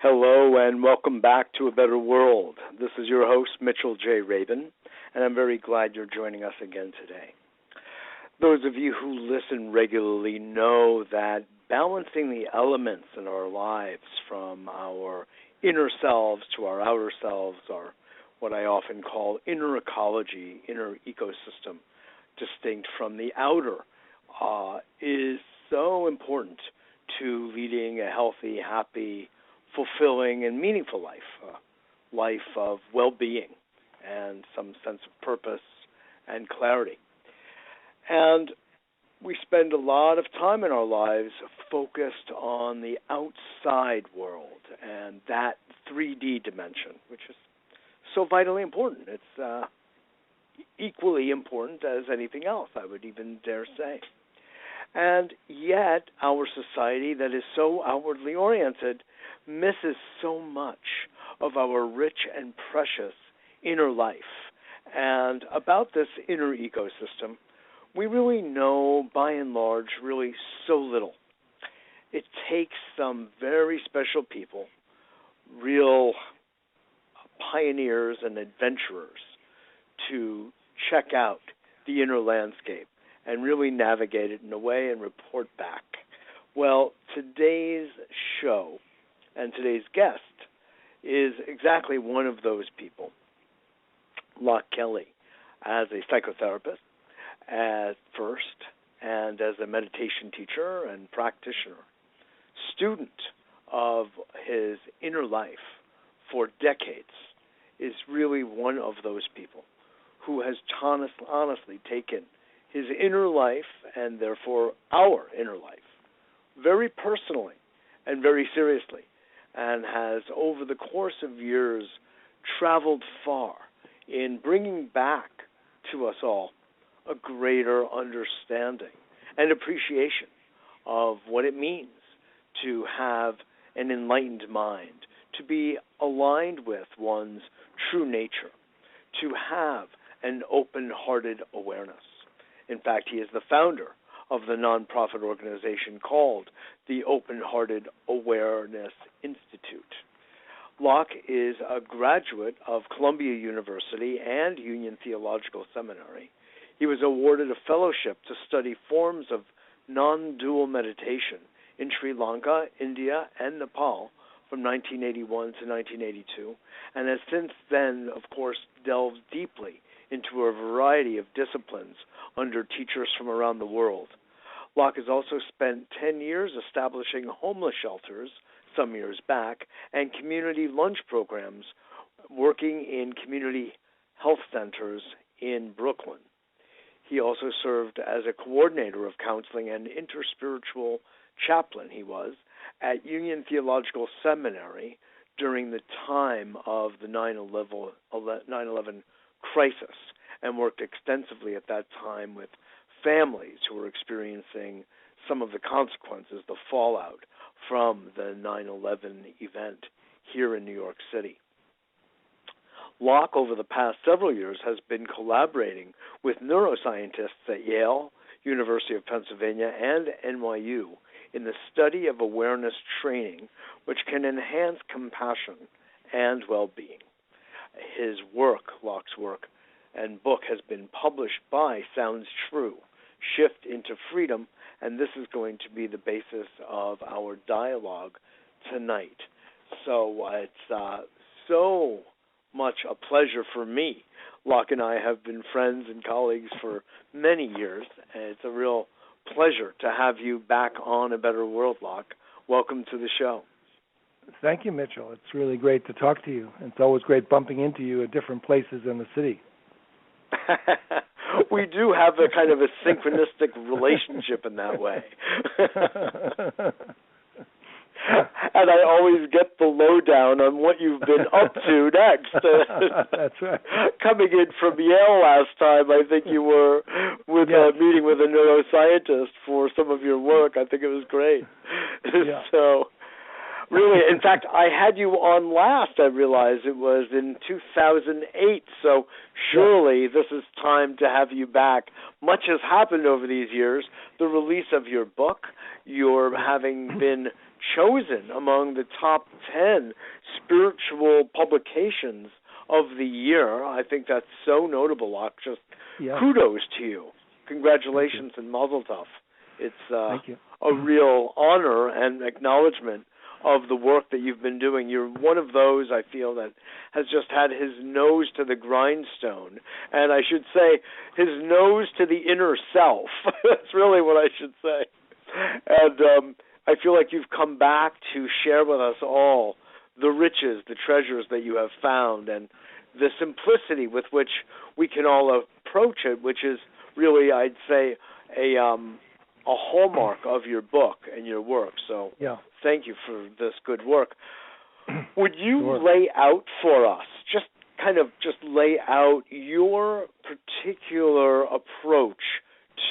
Hello and welcome back to A Better World. This is your host, Mitchell J. Rabin, and I'm very glad you're joining us again today. Those of you who listen regularly know that balancing the elements in our lives, from our inner selves to our outer selves, or what I often call inner ecology, inner ecosystem, distinct from the outer, is so important to leading a healthy, happy, fulfilling, and meaningful life, a life of well-being and some sense of purpose and clarity. And we spend a lot of time in our lives focused on the outside world and that 3D dimension, which is so vitally important. It's equally important as anything else, I would even dare say. And yet, our society that is so outwardly oriented misses so much of our rich and precious inner life. And about this inner ecosystem, we really know, by and large, really so little. It takes some very special people, real pioneers and adventurers, to check out the inner landscape and really navigate it in a way and report back. Well, today's show and today's guest is exactly one of those people. Loch Kelly, as a psychotherapist at first, and as a meditation teacher and practitioner, student of his inner life for decades, is really one of those people who has honestly taken his inner life, and therefore our inner life, very personally and very seriously, and has, over the course of years, traveled far in bringing back to us all a greater understanding and appreciation of what it means to have an enlightened mind, to be aligned with one's true nature, to have an open-hearted awareness. In fact, he is the founder of the nonprofit organization called the Open-Hearted Awareness Institute. Loch is a graduate of Columbia University and Union Theological Seminary. He was awarded a fellowship to study forms of non-dual meditation in Sri Lanka, India, and Nepal from 1981 to 1982, and has since then, of course, delved deeply into a variety of disciplines under teachers from around the world. Loch has also spent 10 years establishing homeless shelters some years back and community lunch programs, working in community health centers in Brooklyn. He also served as a coordinator of counseling and interspiritual chaplain, he was, at Union Theological Seminary during the time of the 9/11 crisis, and worked extensively at that time with families who were experiencing some of the consequences, the fallout from the 9/11 event here in New York City. Loch, over the past several years, has been collaborating with neuroscientists at Yale, University of Pennsylvania, and NYU in the study of awareness training, which can enhance compassion and well-being. His work, Loch's work, and book has been published by Sounds True, Shift into Freedom, and this is going to be the basis of our dialogue tonight. So it's so much a pleasure for me. Loch and I have been friends and colleagues for many years, and it's a real pleasure to have you back on A Better World, Loch. Welcome to the show. Thank you, Mitchell. It's really great to talk to you. It's always great bumping into you at different places in the city. We do have a kind of a synchronistic relationship in that way. And I always get the lowdown on what you've been up to next. That's right. Coming in from Yale last time, I think you were with a meeting with a neuroscientist for some of your work. I think it was great. Yeah. So, really, in fact, I had you on last, I realized it was in 2008, so surely this is time to have you back. Much has happened over these years. The release of your book, your having been chosen among the top 10 spiritual publications of the year. I think that's so notable, Loch. Just kudos to you. Congratulations and mazel tov. It's a real honor and acknowledgement of the work that you've been doing. You're one of those, I feel, that has just had his nose to the grindstone, and I should say his nose to the inner self. That's really what I should say. And I feel like you've come back to share with us all the riches, the treasures that you have found, and the simplicity with which we can all approach it, which is really, I'd say, a hallmark of your book and your work. So thank you for this good work. Would you lay out for us, just lay out your particular approach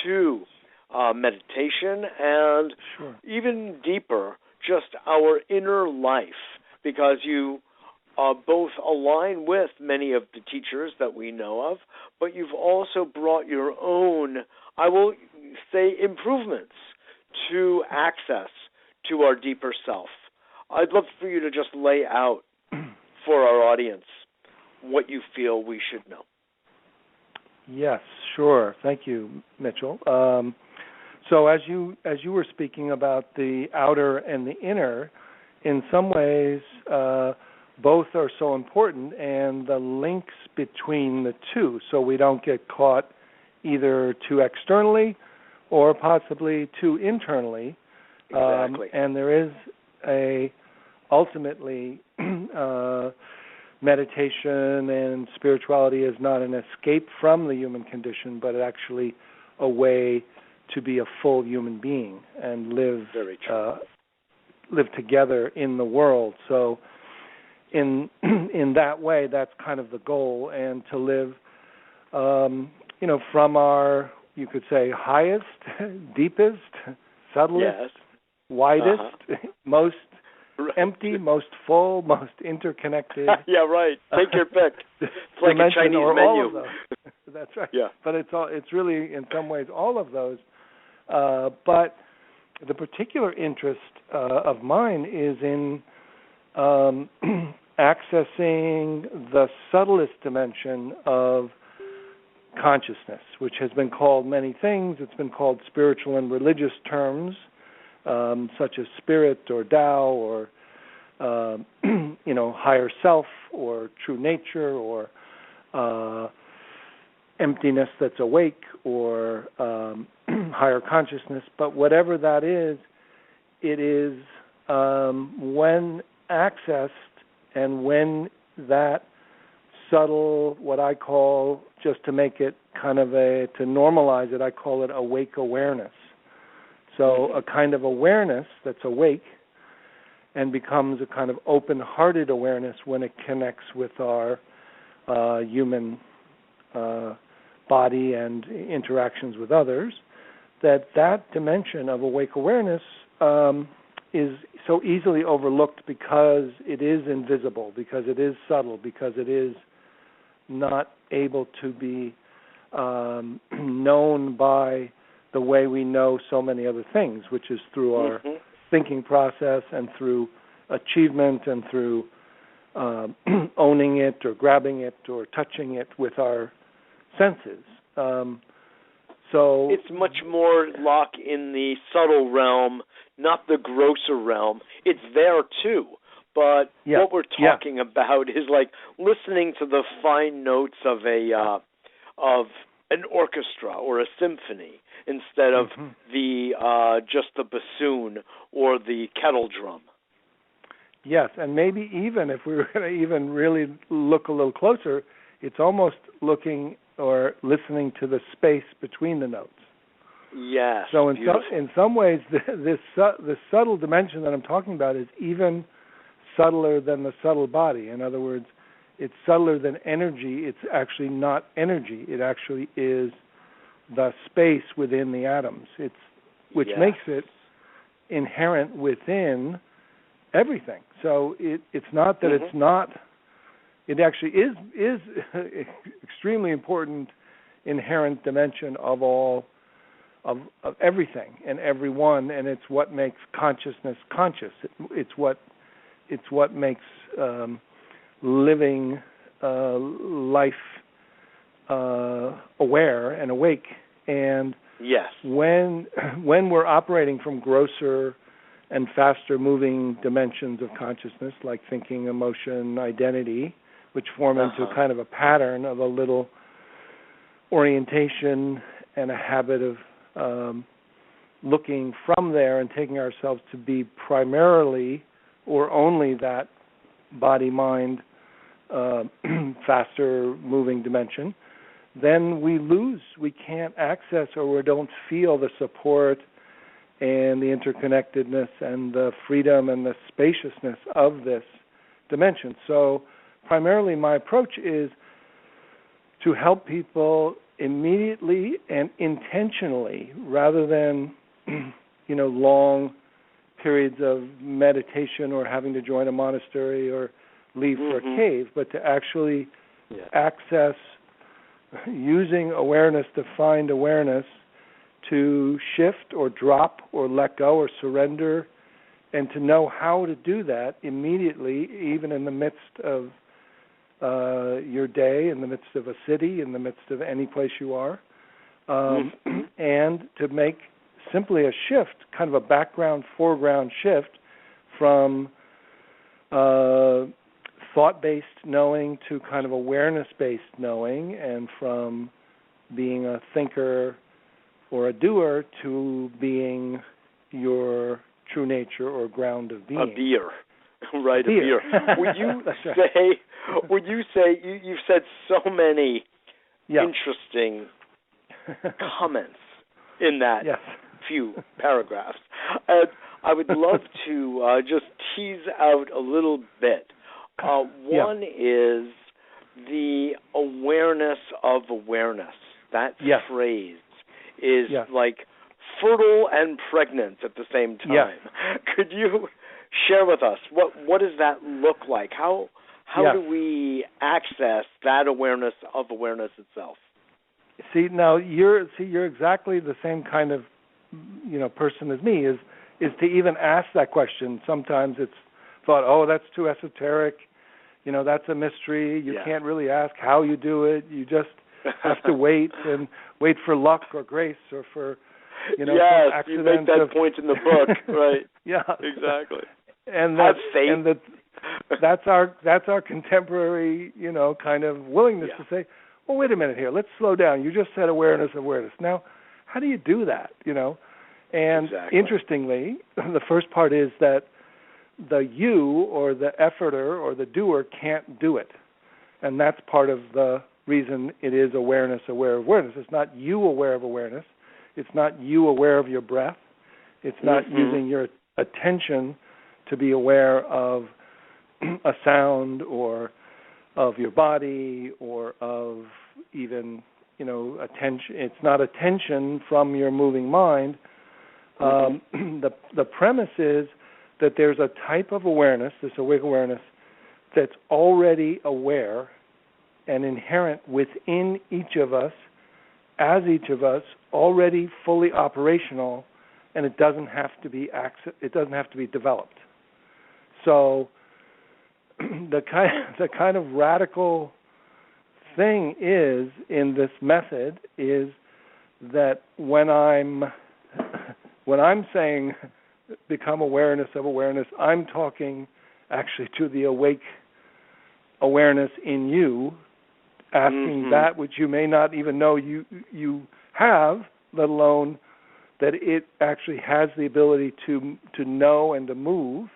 to meditation and even deeper, just our inner life, because you both align with many of the teachers that we know of, but you've also brought your own, I will say, improvements to access to our deeper self. I'd love for you to just lay out for our audience what you feel we should know. Yes, sure. Thank you, Mitchell. So as you were speaking about the outer and the inner, in some ways both are so important, and the links between the two, so we don't get caught either too externally or possibly too internally. Exactly. And there is ultimately meditation and spirituality is not an escape from the human condition, but actually a way to be a full human being and live together in the world. So in that way, that's kind of the goal, and to live from our, you could say, highest, deepest, subtlest, widest, most empty, most full, most interconnected. Yeah, right. Take your pick. It's like a Chinese menu. All of those. That's right. Yeah. But it's really, in some ways, all of those. But the particular interest of mine is in accessing the subtlest dimension of consciousness, which has been called many things. It's been called spiritual and religious terms, such as spirit or Tao or higher self or true nature or emptiness that's awake or higher consciousness. But whatever that is, it is when accessed and when that subtle, what I call, just to make it kind of to normalize it, I call it awake awareness. So a kind of awareness that's awake and becomes a kind of open-hearted awareness when it connects with our human body and interactions with others, that dimension of awake awareness is so easily overlooked because it is invisible, because it is subtle, because it is not able to be known by the way we know so many other things, which is through our thinking process and through achievement and through owning it or grabbing it or touching it with our senses. So it's much more, Loch, in the subtle realm, not the grosser realm. It's there too, but what we're talking about is like listening to the fine notes of an orchestra or a symphony instead of the just the bassoon or the kettle drum. Yes, and maybe even if we were going to even really look a little closer, it's almost looking or listening to the space between the notes. Yes. So in some ways, this subtle dimension that I'm talking about is even subtler than the subtle body. In other words, it's subtler than energy. It's actually not energy. It actually is the space within the atoms. Which makes it inherent within everything. So it's not that it's not. It actually is extremely important inherent dimension of all everything and everyone, and it's what makes consciousness conscious. It's what makes living life aware and awake. And yes, when we're operating from grosser and faster moving dimensions of consciousness, like thinking, emotion, identity, which form into kind of a pattern of a little orientation and a habit of looking from there and taking ourselves to be primarily or only that body-mind faster moving dimension, then we can't access or we don't feel the support and the interconnectedness and the freedom and the spaciousness of this dimension. So primarily my approach is to help people immediately and intentionally, rather than long periods of meditation or having to join a monastery or leave for a cave, but to actually access using awareness to find awareness, to shift or drop or let go or surrender, and to know how to do that immediately, even in the midst of your day, in the midst of a city, in the midst of any place you are, and to make simply a shift, kind of a background, foreground shift from thought-based knowing to kind of awareness-based knowing, and from being a thinker or a doer to being your true nature or ground of being. A beer. Right, a beer. Would you say, you've said so many interesting comments in that few paragraphs. I would love to just tease out a little bit. One is the awareness of awareness. That phrase is like fertile and pregnant at the same time. Could you share with us what does that look like? How do we access that awareness of awareness itself? See, now you're exactly the same kind of person as me. Is to even ask that question. Sometimes it's thought, oh, that's too esoteric. That's a mystery. You can't really ask how you do it. You just have to wait for luck or grace or for some accident. You make that point in the book, right? Exactly. And have faith. That's our contemporary, kind of willingness to say, well, wait a minute here. Let's slow down. You just said awareness. Now, how do you do that? And interestingly, the first part is that the you or the efforter or the doer can't do it. And that's part of the reason it is awareness aware of awareness. It's not you aware of awareness. It's not you aware of your breath. It's not using your attention to be aware of a sound or of your body or of even, attention. It's not attention from your moving mind. The premise is that there's a type of awareness, this awake awareness, that's already aware and inherent within each of us, as each of us, already fully operational, and it doesn't have to be developed. So the kind of radical thing is in this method is that when I'm saying become awareness of awareness, I'm talking actually to the awake awareness in you, asking that which you may not even know you have, let alone that it actually has the ability to know and to move,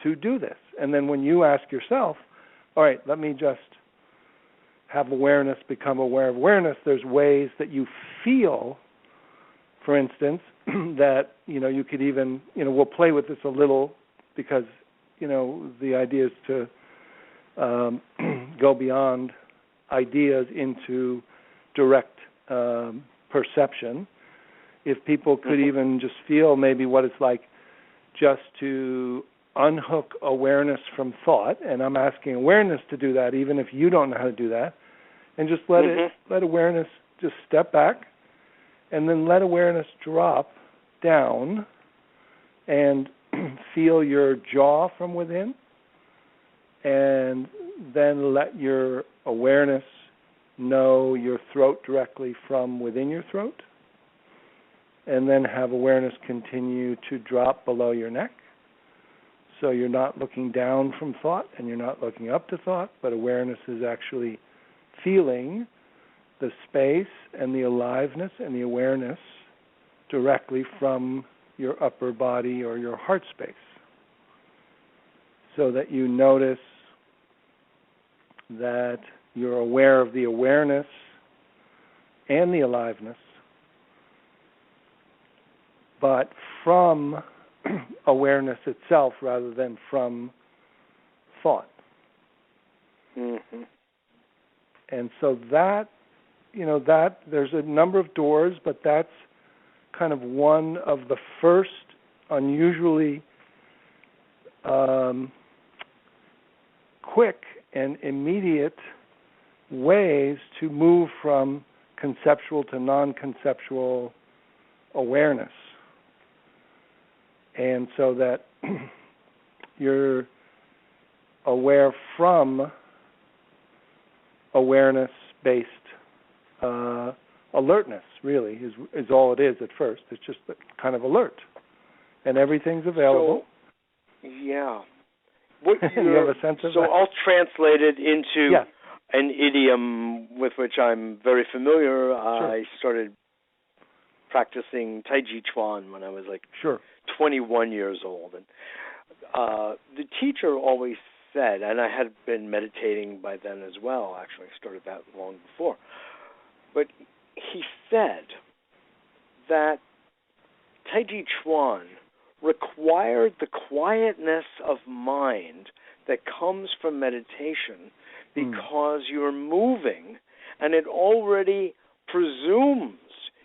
to do this. And then when you ask yourself, all right, let me just have awareness become aware of awareness, there's ways that you feel, for instance, that, you could even, we'll play with this a little because, the idea is to go beyond ideas into direct perception. If people could even just feel maybe what it's like just to unhook awareness from thought, and I'm asking awareness to do that, even if you don't know how to do that, and just let awareness just step back and then let awareness drop down and feel your jaw from within, and then let your awareness know your throat directly from within your throat, and then have awareness continue to drop below your neck. So you're not looking down from thought and you're not looking up to thought, but awareness is actually feeling the space and the aliveness and the awareness directly from your upper body or your heart space. So that you notice that you're aware of the awareness and the aliveness, but from awareness itself rather than from thought. Mm-hmm. And so that, that there's a number of doors, but that's kind of one of the first unusually quick and immediate ways to move from conceptual to non-conceptual awareness. And so that you're aware from awareness-based alertness, really, is all it is at first. It's just kind of alert. And everything's available. So, yeah. You have a sense of that? I'll translate it into yes. an idiom with which I'm very familiar. Sure. I started practicing Tai Chi Chuan when I was 21 years old. And the teacher always said, and I had been meditating by then as well, actually I started that long before, but he said that Tai Chi Chuan required the quietness of mind that comes from meditation because you're moving and it already presumes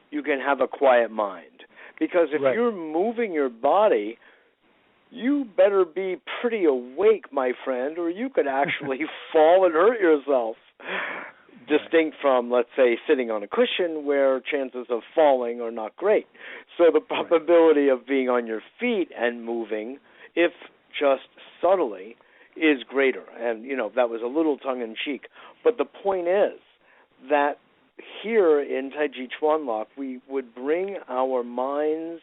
you can have a quiet mind. Because if you're moving your body, you better be pretty awake, my friend, or you could actually fall and hurt yourself. Distinct from, let's say, sitting on a cushion where chances of falling are not great. So the probability of being on your feet and moving, if just subtly, is greater. And, that was a little tongue-in-cheek. But the point is that here in Tai Chi Chuan Loch, we would bring our minds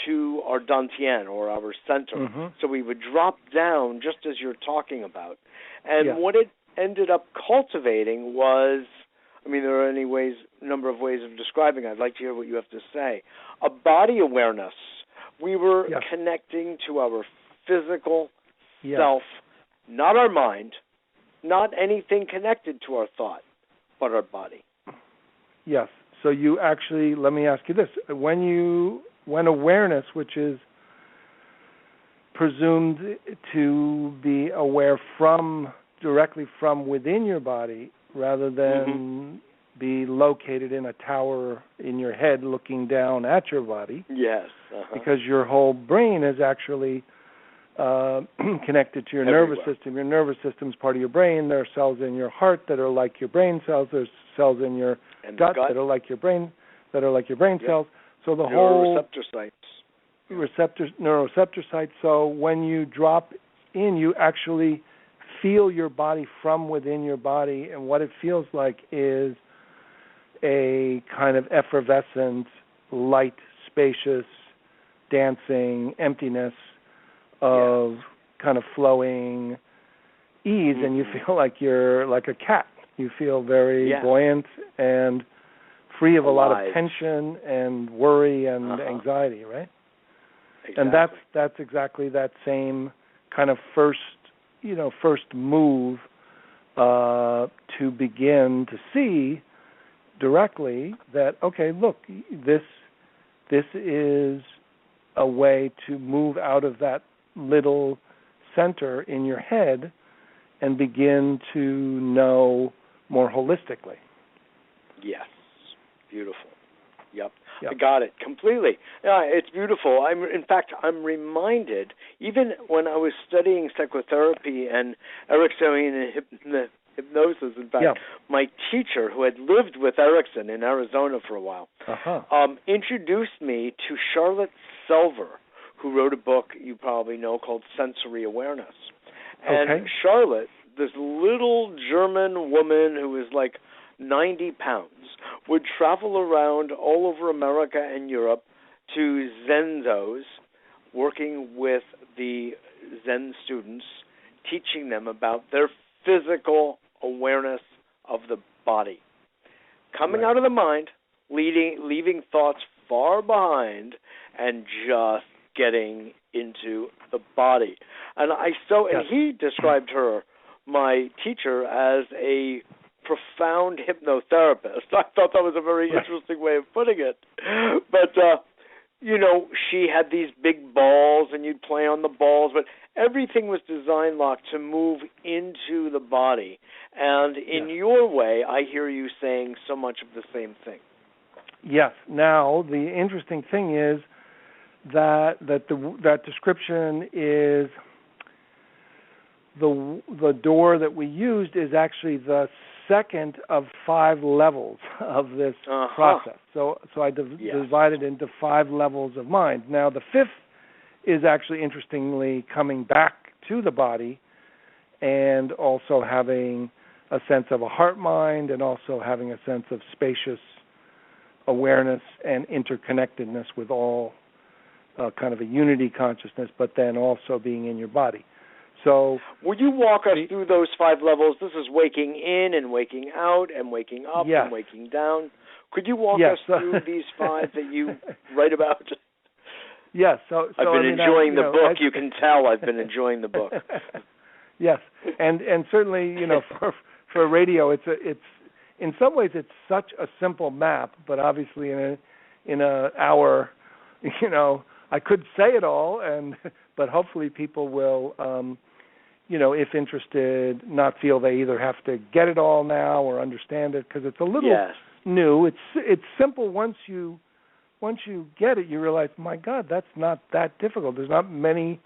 to our dantian, or our center. Mm-hmm. So we would drop down, just as you're talking about. And what it ended up cultivating was, there are a number of ways of describing it. I'd like to hear what you have to say. A body awareness. We were connecting to our physical self, not our mind, not anything connected to our thought, but our body. Yes. So you actually, let me ask you this. When awareness, which is presumed to be aware directly from within your body rather than be located in a tower in your head looking down at your body. Yes. Because your whole brain is actually connected to your nervous system. Your nervous system is part of your brain. There are cells in your heart that are like your brain cells. There's cells in your gut that are like your brain cells. So the whole neuroreceptor sites. So when you drop in, you actually feel your body from within your body, and what it feels like is a kind of effervescent, light, spacious, dancing emptiness of kind of flowing ease, and you feel like you're like a cat. You feel very buoyant and free of a lot of tension and worry and anxiety, right? Exactly. And that's exactly that same kind of first move to begin to see directly that, okay, look, this is a way to move out of that little center in your head and begin to know more holistically. Yes. Beautiful. Yep. I got it completely. Yeah, it's beautiful. I'm reminded, even when I was studying psychotherapy and Ericksonian hypnosis. In fact, my teacher, who had lived with Erickson in Arizona for a while, introduced me to Charlotte Selver, who wrote a book you probably know called Sensory Awareness. And Charlotte, this little German woman who was like 90 pounds, would travel around all over America and Europe to Zenzos, working with the Zen students, teaching them about their physical awareness of the body. Coming out of the mind, leaving thoughts far behind, and just getting into the body. And he described her, my teacher, as a profound hypnotherapist. I thought that was a very interesting way of putting it. But, she had these big balls, and you'd play on the balls, but everything was designed, Loch, to move into the body. And in your way, I hear you saying so much of the same thing. Yes. Now, the interesting thing is that description is the door that we used is actually the second of 5 levels of this process. So I divided into 5 levels of mind. Now, the 5th is actually, interestingly, coming back to the body and also having a sense of a heart mind and also having a sense of spacious awareness and interconnectedness with all kind of a unity consciousness, but then also being in your body. So, will you walk us through those 5 levels? This is waking in and waking out and waking up and waking down. Could you walk us through these 5 that you write about? Yes. I've been enjoying the book. You can tell I've been enjoying the book. Yes, and certainly, for radio, it's in some ways it's such a simple map, but obviously in a hour, I could say it all, but hopefully people will, if interested, not feel they either have to get it all now or understand it, because it's a little new. It's simple once you get it. You realize, my God, that's not that difficult. There's not many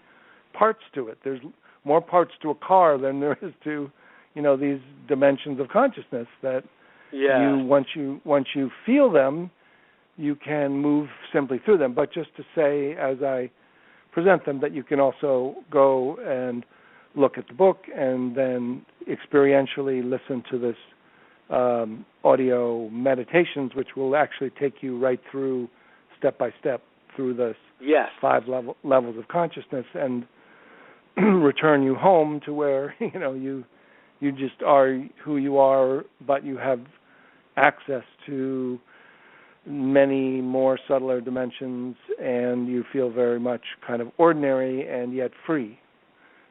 parts to it. There's more parts to a car than there is to, these dimensions of consciousness that once you feel them, you can move simply through them. But just to say, as I present them, that you can also go and look at the book and then experientially listen to this audio meditations, which will actually take you right through, step by step, through this 5 levels of consciousness and return you home to where you just are who you are, but you have access to many more subtler dimensions, and you feel very much kind of ordinary and yet free.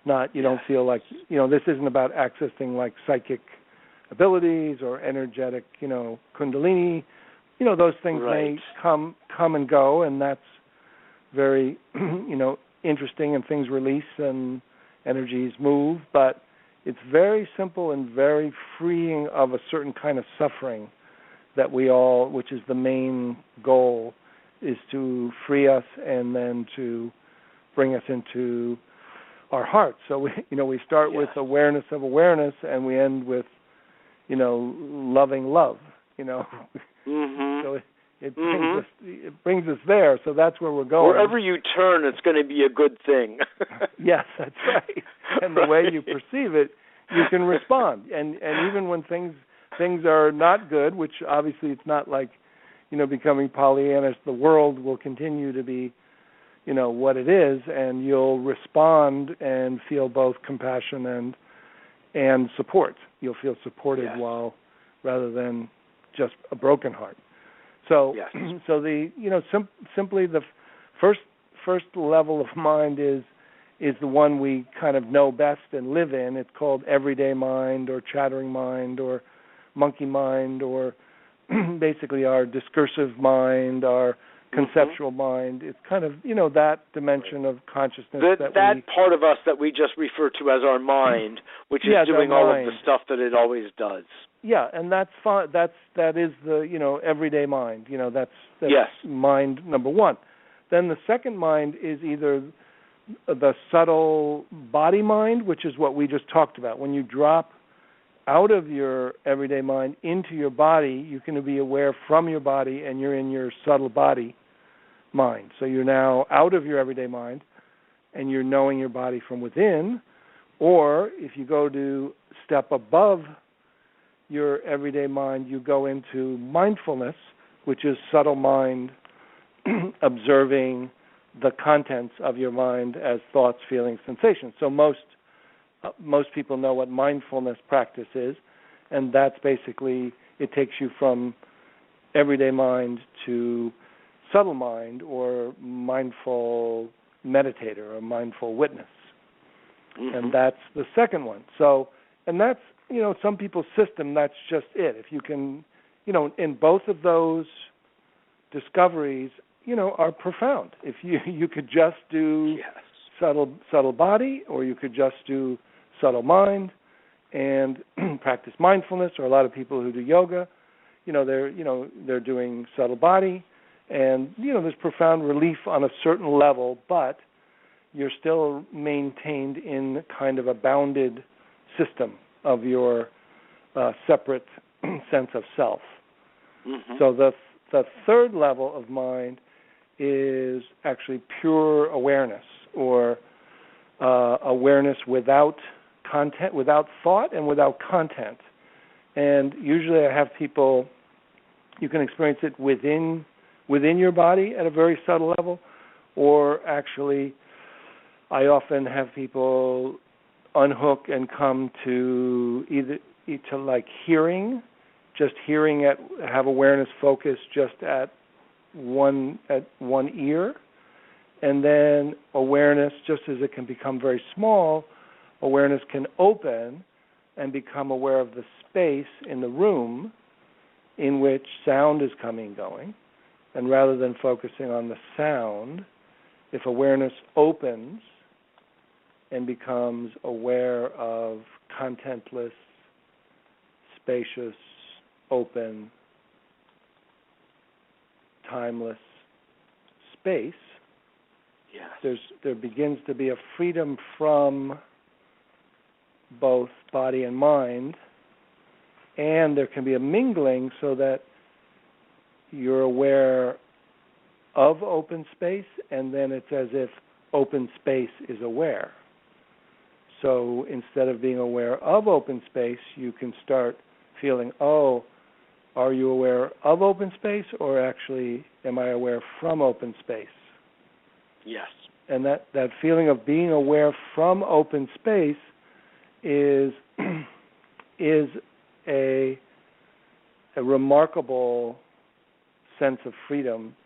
You don't feel like, this isn't about accessing like psychic abilities or energetic, kundalini. Those things may come and go, and that's very, interesting, and things release and energies move, but it's very simple and very freeing of a certain kind of suffering that which is the main goal, is to free us and then to bring us into our hearts. So we start with awareness of awareness, and we end with, loving love. So it brings us there. So that's where we're going. Wherever you turn, it's going to be a good thing. Yes, that's right. And the way you perceive it, you can respond. And even when things are not good, which obviously it's not like, becoming Pollyannish, the world will continue to be, what it is, and you'll respond and feel both compassion and support. You'll feel supported rather than just a broken heart. So, so the simply the first level of mind is the one we kind of know best and live in. It's called everyday mind or chattering mind or monkey mind, or basically our discursive mind, our conceptual mind. It's kind of, that dimension of consciousness. That part of us that we just refer to as our mind, which is doing all of the stuff that it always does. Yeah, and that's fine. That is the, everyday mind. That's mind number one. Then the second mind is either the subtle body mind, which is what we just talked about. When you drop out of your everyday mind into your body, you can be aware from your body, and you're in your subtle body mind. So you're now out of your everyday mind, and you're knowing your body from within. Or if you go to step above your everyday mind, you go into mindfulness, which is subtle mind observing the contents of your mind as thoughts, feelings, sensations. So most people know what mindfulness practice is, and that's basically, it takes you from everyday mind to subtle mind, or mindful meditator, or mindful witness. Mm-hmm. And that's the second one. So, and that's, some people's system, that's just it. If you can, in both of those discoveries, are profound. If you could just do subtle body, or you could just do subtle mind and practice mindfulness, or a lot of people who do yoga, they're doing subtle body, and there's profound relief on a certain level, but you're still maintained in kind of a bounded system of your separate sense of self. Mm-hmm. So the third level of mind is actually pure awareness, or awareness without content, without thought, and without content. And usually I have people, you can experience it within your body at a very subtle level, or actually I often have people unhook and come to to like hearing, just hearing have awareness focus just at one ear, and then awareness, just as it can become very small, awareness can open and become aware of the space in the room in which sound is coming and going. And rather than focusing on the sound, if awareness opens and becomes aware of contentless, spacious, open, timeless space, there begins to be a freedom from both body and mind, and there can be a mingling so that you're aware of open space, and then it's as if open space is aware. So instead of being aware of open space, you can start feeling, are you aware of open space, or actually am I aware from open space? Yes. And that feeling of being aware from open space is a remarkable sense of freedom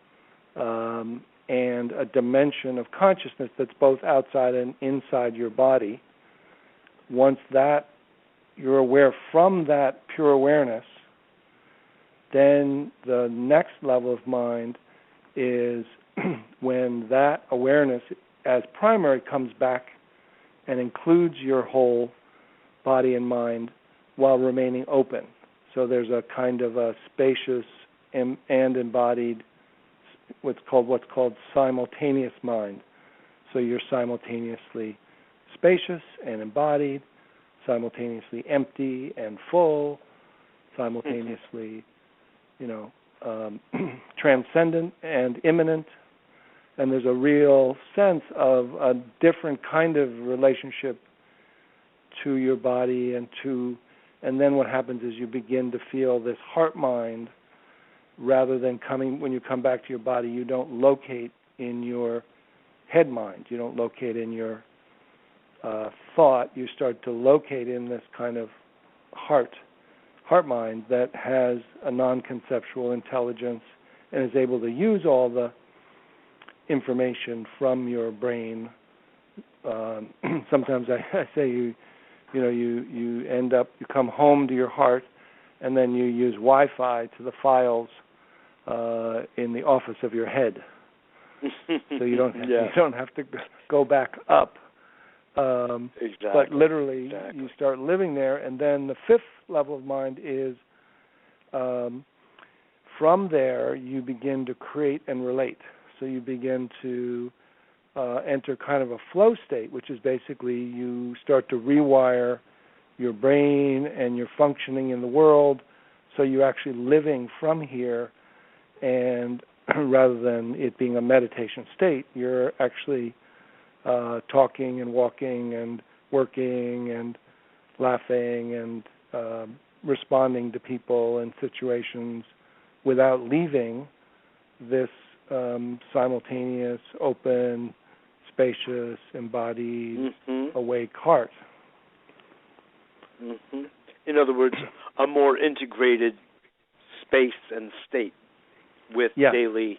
and a dimension of consciousness that's both outside and inside your body. Once that you're aware from that pure awareness, then the next level of mind is when that awareness as primary comes back and includes your whole body and mind while remaining open. So there's a kind of a spacious and embodied what's called simultaneous mind. So you're simultaneously spacious and embodied, simultaneously empty and full, simultaneously, transcendent and immanent. And there's a real sense of a different kind of relationship to your body and then what happens is you begin to feel this heart mind, rather than when you come back to your body, you don't locate in your head mind, you don't locate in your thought, you start to locate in this kind of heart mind that has a non-conceptual intelligence and is able to use all the information from your brain. Sometimes I say you end up, you come home to your heart, and then you use Wi-Fi to the files in the office of your head. So you don't have to go back up. Exactly. But literally, you start living there, and then the fifth level of mind is from there you begin to create and relate. So you begin to enter kind of a flow state, which is basically you start to rewire your brain and your functioning in the world, so you're actually living from here, and rather than it being a meditation state, you're actually talking and walking and working and laughing and responding to people and situations without leaving this simultaneous, open, spacious, embodied, awake heart. In other words, a more integrated space and state with the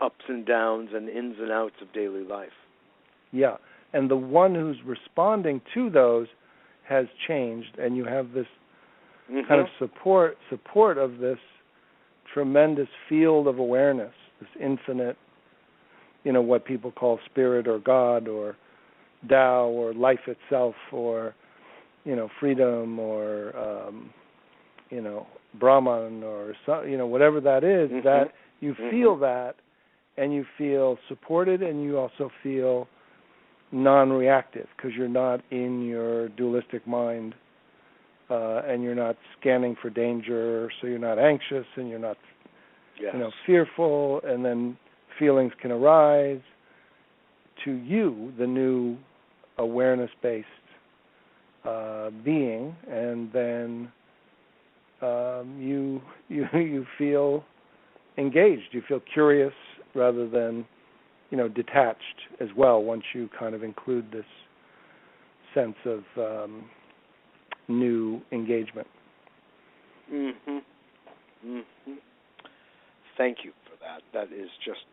ups and downs and ins and outs of daily life. Yeah, and the one who's responding to those has changed, and you have this kind of support of this tremendous field of awareness, this infinite, what people call spirit or God or Tao or life itself or, freedom or, Brahman or, whatever that is, that you feel that, and you feel supported, and you also feel non-reactive because you're not in your dualistic mind, and you're not scanning for danger, so you're not anxious and you're not fearful, and then feelings can arise to you, the new awareness-based being, and then you feel engaged. You feel curious rather than detached as well. Once you kind of include this sense of new engagement. Thank you for that. That is just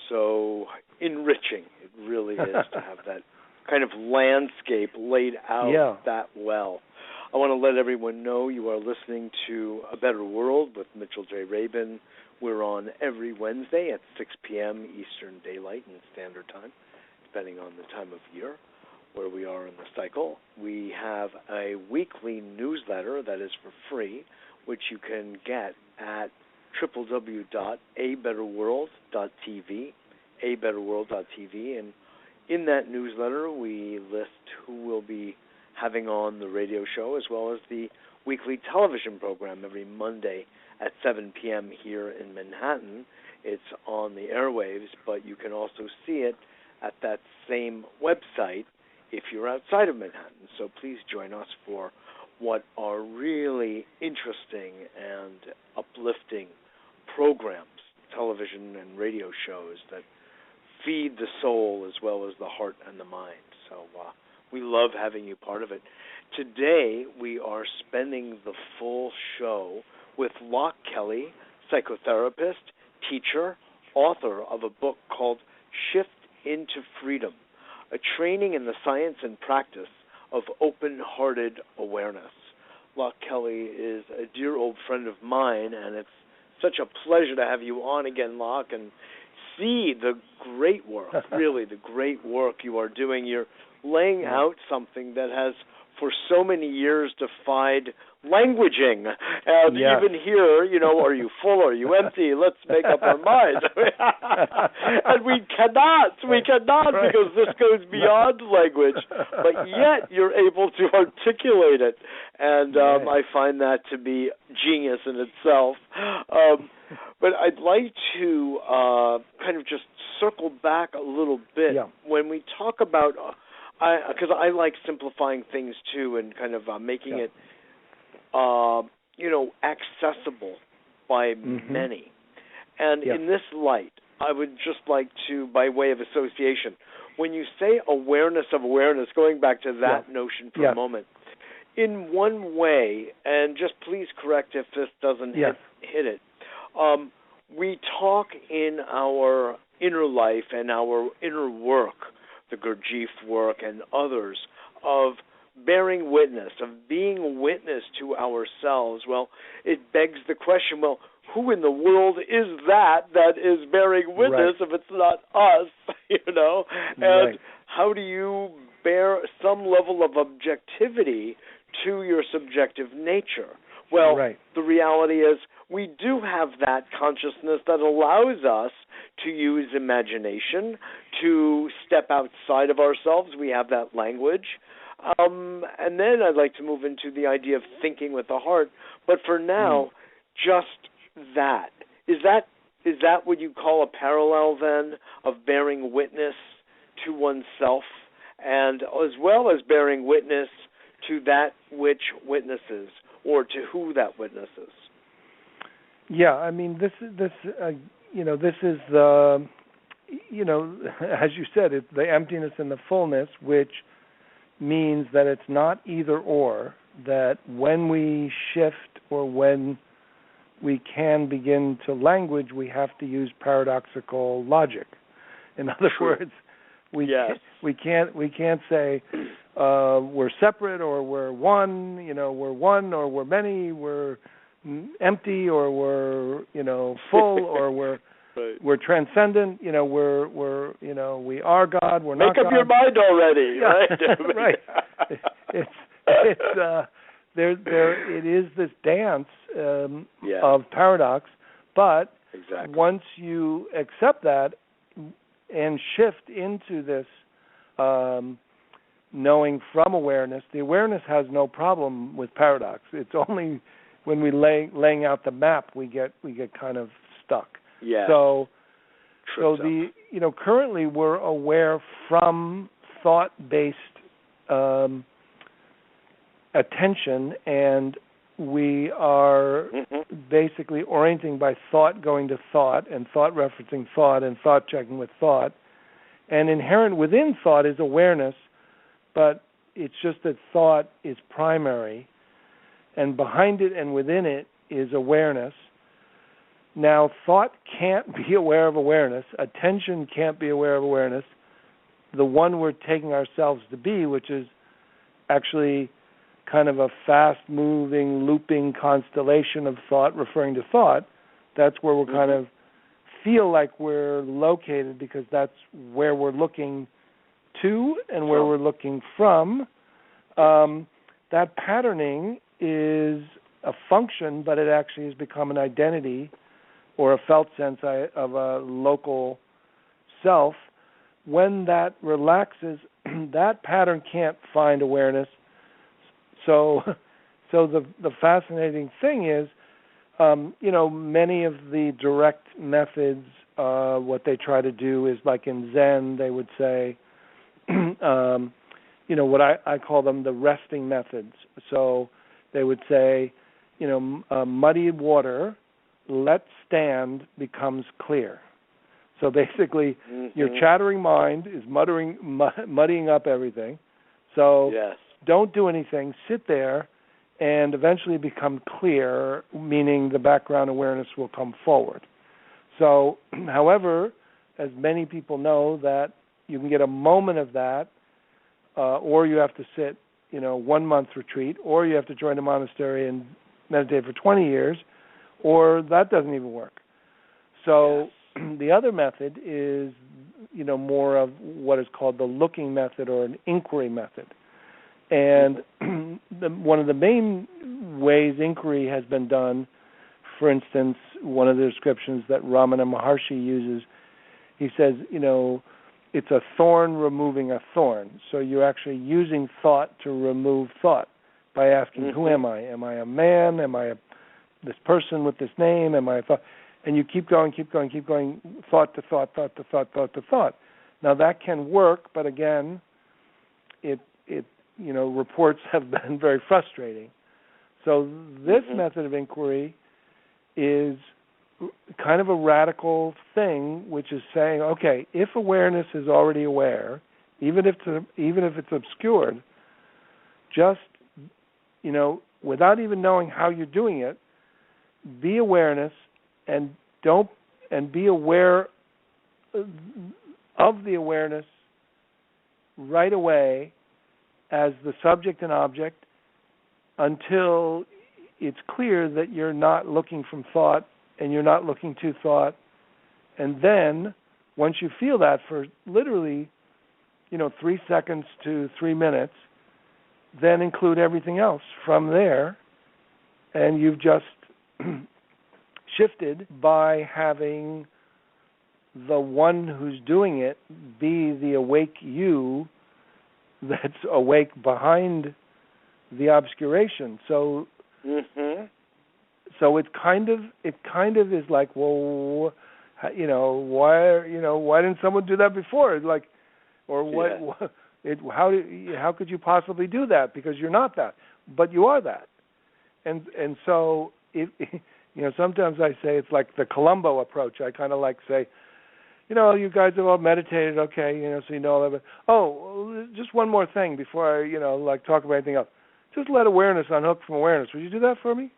so enriching. It really is to have that kind of landscape laid out that well. I want to let everyone know you are listening to A Better World with Mitchell J. Rabin. We're on every Wednesday at 6 p.m. Eastern Daylight and Standard Time, depending on the time of year where we are in the cycle. We have a weekly newsletter that is for free, which you can get at www.abetterworld.tv, abetterworld.tv, and in that newsletter we list who will be having on the radio show as well as the weekly television program every Monday at 7 p.m. here in Manhattan. It's on the airwaves, but you can also see it at that same website if you're outside of Manhattan. So please join us for what are really interesting and uplifting programs, television and radio shows that feed the soul as well as the heart and the mind. So we love having you part of it. Today we are spending the full show with Loch Kelly, psychotherapist, teacher, author of a book called Shift into Freedom, a training in the science and practice of open-hearted awareness. Loch Kelly is a dear old friend of mine, and it's such a pleasure to have you on again, Loch, and see the great work, really the great work you are doing. You're laying out something that has for so many years defied languaging. And even here, are you full, are you empty? Let's make up our minds. And we cannot because this goes beyond language. But yet you're able to articulate it. And I find that to be genius in itself. But I'd like to kind of just circle back a little bit when we talk about, because I like simplifying things too and kind of making it, accessible by many. And in this light, I would just like to, by way of association, when you say awareness of awareness, going back to that notion for a moment, in one way, and just please correct if this doesn't hit it, we talk in our inner life and our inner work, the Gurdjieff work and others, of bearing witness, of being witness to ourselves. Well, it begs the question, well, who in the world is that is bearing witness if it's not us, And how do you bear some level of objectivity to your subjective nature? Well, the reality is we do have that consciousness that allows us to use imagination, to step outside of ourselves. We have that language. And then I'd like to move into the idea of thinking with the heart. But for now, just that. Is that what you call a parallel then of bearing witness to oneself, and as well as bearing witness to that which witnesses, or to who that witnesses? Yeah, I mean, this is the, as you said, it's the emptiness and the fullness, which means that it's not either or, that when we shift or when we can begin to language, we have to use paradoxical logic. In other words, we can't say we're separate or we're one, we're one or we're many, we're empty or we're full or we're right. We're transcendent, we are God, we're not God. Make up your mind already, right? Right. It is this dance of paradox, but once you accept that and shift into this knowing from awareness, the awareness has no problem with paradox. It's only when we laying out the map we get kind of stuck. Yeah. So currently we're aware from thought-based attention, and we are basically orienting by thought going to thought, and thought referencing thought, and thought checking with thought. And inherent within thought is awareness, but it's just that thought is primary, and behind it and within it is awareness. Now, thought can't be aware of awareness. Attention can't be aware of awareness. The one we're taking ourselves to be, which is actually kind of a fast-moving, looping constellation of thought referring to thought, that's where we're kind of feel like we're located, because that's where we're looking to and where we're looking from. That patterning is a function, but it actually has become an identity or a felt sense of a local self. When that relaxes, that pattern can't find awareness. So the fascinating thing is, many of the direct methods, what they try to do is, like in Zen, they would say, what I call them the resting methods. So they would say, muddied water, let stand, becomes clear. So basically, your chattering mind is muddying up everything. So don't do anything. Sit there and eventually become clear, meaning the background awareness will come forward. So, however, as many people know, that you can get a moment of that, or you have to sit, 1 month retreat, or you have to join a monastery and meditate for 20 years, or that doesn't even work. So the other method is, more of what is called the looking method or an inquiry method. And one of the main ways inquiry has been done, for instance, one of the descriptions that Ramana Maharshi uses, he says, it's a thorn removing a thorn. So you're actually using thought to remove thought by asking, who am I? Am I a man? Am I this person with this name? Am I a thought? And you keep going, thought to thought, thought to thought, thought to thought. Now that can work, but again, it reports have been very frustrating. So this method of inquiry is kind of a radical thing, which is saying, okay, if awareness is already aware, even if it's obscured, just without even knowing how you're doing it, be awareness and be aware of the awareness right away as the subject and object until it's clear that you're not looking from thought and you're not looking to thought. And then once you feel that for literally 3 seconds to 3 minutes, then include everything else from there, and you've just shifted by having the one who's doing it be the awake you that's awake behind the obscuration. So so it kind of is like, well, why didn't someone do that before? Like, or what? How could you possibly do that? Because you're not that, but you are that. And so sometimes I say it's like the Columbo approach. I kind of like say, you guys have all meditated, okay, so you know all of it. Oh, just one more thing before I, talk about anything else. Just let awareness unhook from awareness. Would you do that for me?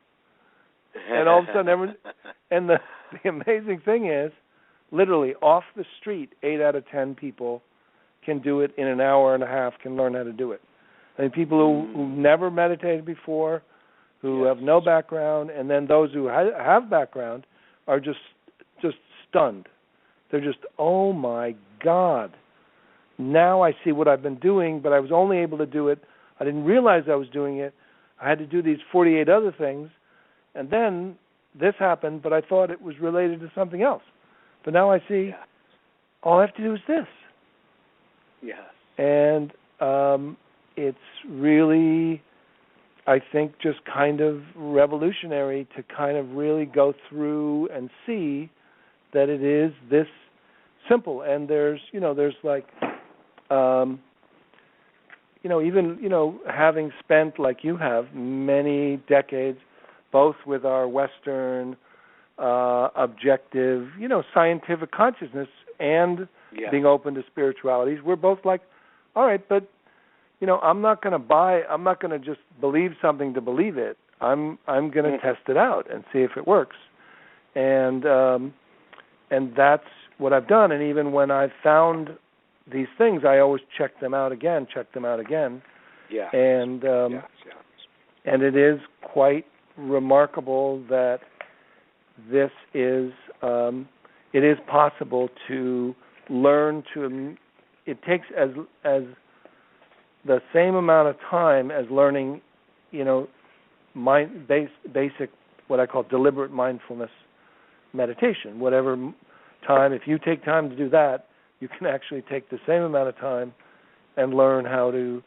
And all of a sudden, everyone, and the amazing thing is, literally off the street, 8 out of 10 people can do it in an hour and a half, can learn how to do it. I mean, people who never meditated before, who have no background, and then those who have background are just stunned. They're just, oh my God, now I see what I've been doing, but I was only able to do it. I didn't realize I was doing it. I had to do these 48 other things, and then this happened, but I thought it was related to something else. But now I see all I have to do is this. Yes. And it's really, I think, just kind of revolutionary to kind of really go through and see that it is this simple. And there's like, even, having spent, like you have, many decades, both with our Western objective, scientific consciousness and being open to spiritualities, we're both like, all right, but, I'm not going to just believe something to believe it. I'm going to test it out and see if it works. And that's what I've done. And even when I've found these things, I always check them out again. Yeah. And and it is quite remarkable that this is it is possible to learn to. It takes as the same amount of time as learning, basic what I call deliberate mindfulness meditation. Whatever time, if you take time to do that, you can actually take the same amount of time and learn how to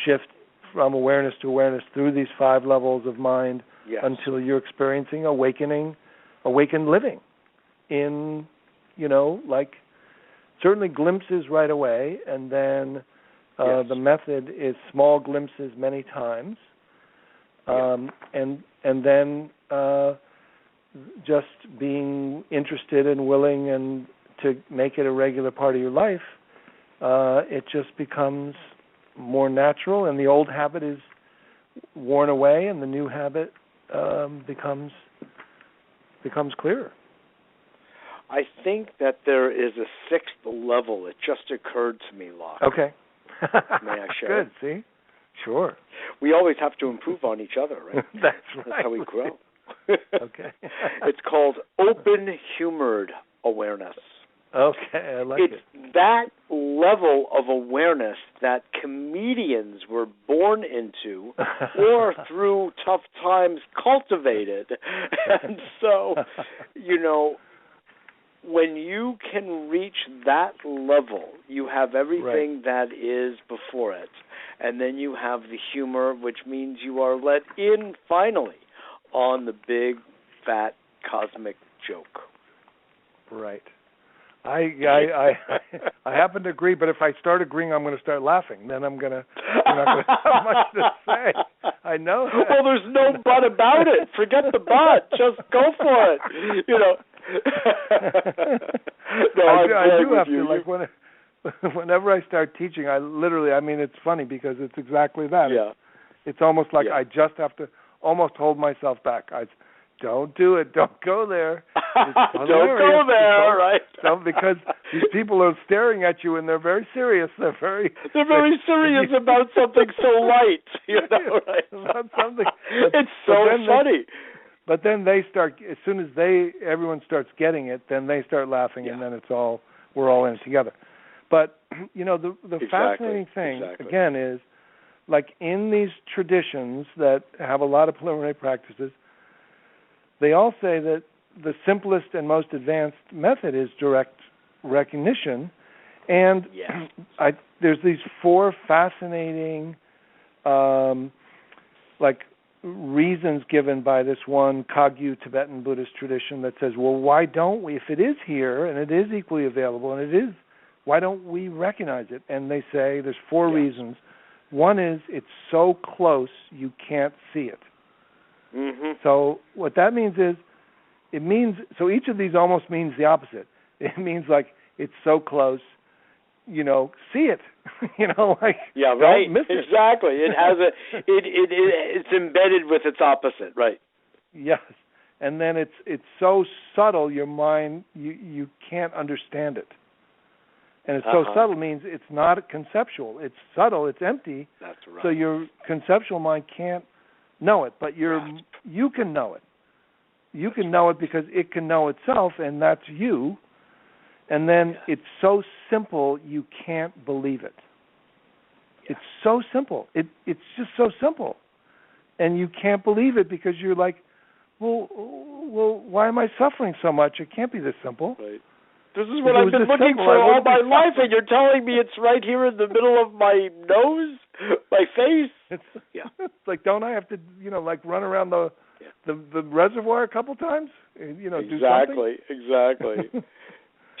shift from awareness to awareness through these 5 levels of mind until you're experiencing awakened living in, like certainly glimpses right away, and then the method is small glimpses many times, and then just being interested and willing and to make it a regular part of your life, it just becomes more natural, and the old habit is worn away, and the new habit becomes clearer. I think that there is a 6th level. It just occurred to me, Loch. Okay. May I share? Good, see? Sure. We always have to improve on each other, right? That's right. That's how we grow. Okay. It's called open-humored awareness. Okay, I like it. It's that level of awareness that comedians were born into or through tough times cultivated. And so, when you can reach that level, you have everything that is before it. And then you have the humor, which means you are let in, finally, on the big, fat, cosmic joke. Right. I happen to agree, but if I start agreeing, I'm going to start laughing. Then I'm not going to have much to say. I know that. Well, there's no but about it. Forget the but. Just go for it. No, I do have to. Like whenever I start teaching, it's funny because it's exactly that. Yeah. It's almost like I just have to almost hold myself back. Don't do it. Don't go there. Don't go there, right? Because these people are staring at you and they're very serious. They're very serious about something so light, right? About something. It's so funny. But then they start, as soon as everyone starts getting it, then they start laughing, and then we're all in it together. But, the fascinating thing, again, is like in these traditions that have a lot of preliminary practices, they all say that the simplest and most advanced method is direct recognition. And there's these four fascinating reasons given by this one Kagyu Tibetan Buddhist tradition that says, well, why don't we, if it is here and it is equally available and it is, why don't we recognize it? And they say there's four reasons. One is it's so close you can't see it. Mm-hmm. So what that means is, so each of these almost means the opposite. It means like it's so close, see it. Don't miss it. Exactly. It has it's embedded with its opposite, right? Yes. And then it's so subtle your mind you can't understand it. And it's so subtle means it's not conceptual. It's subtle, it's empty. That's right. So your conceptual mind can't know it, but you can know it. You can know it because it can know itself, and that's you. And then it's so simple you can't believe it. Yeah. It's so simple. It's just so simple. And you can't believe it because you're like, well, why am I suffering so much? It can't be this simple. Right. This is what I've been looking for all my life, and you're telling me it's right here in the middle of my nose, my face? It's like, don't I have to, run around the reservoir a couple times? Do something? Exactly.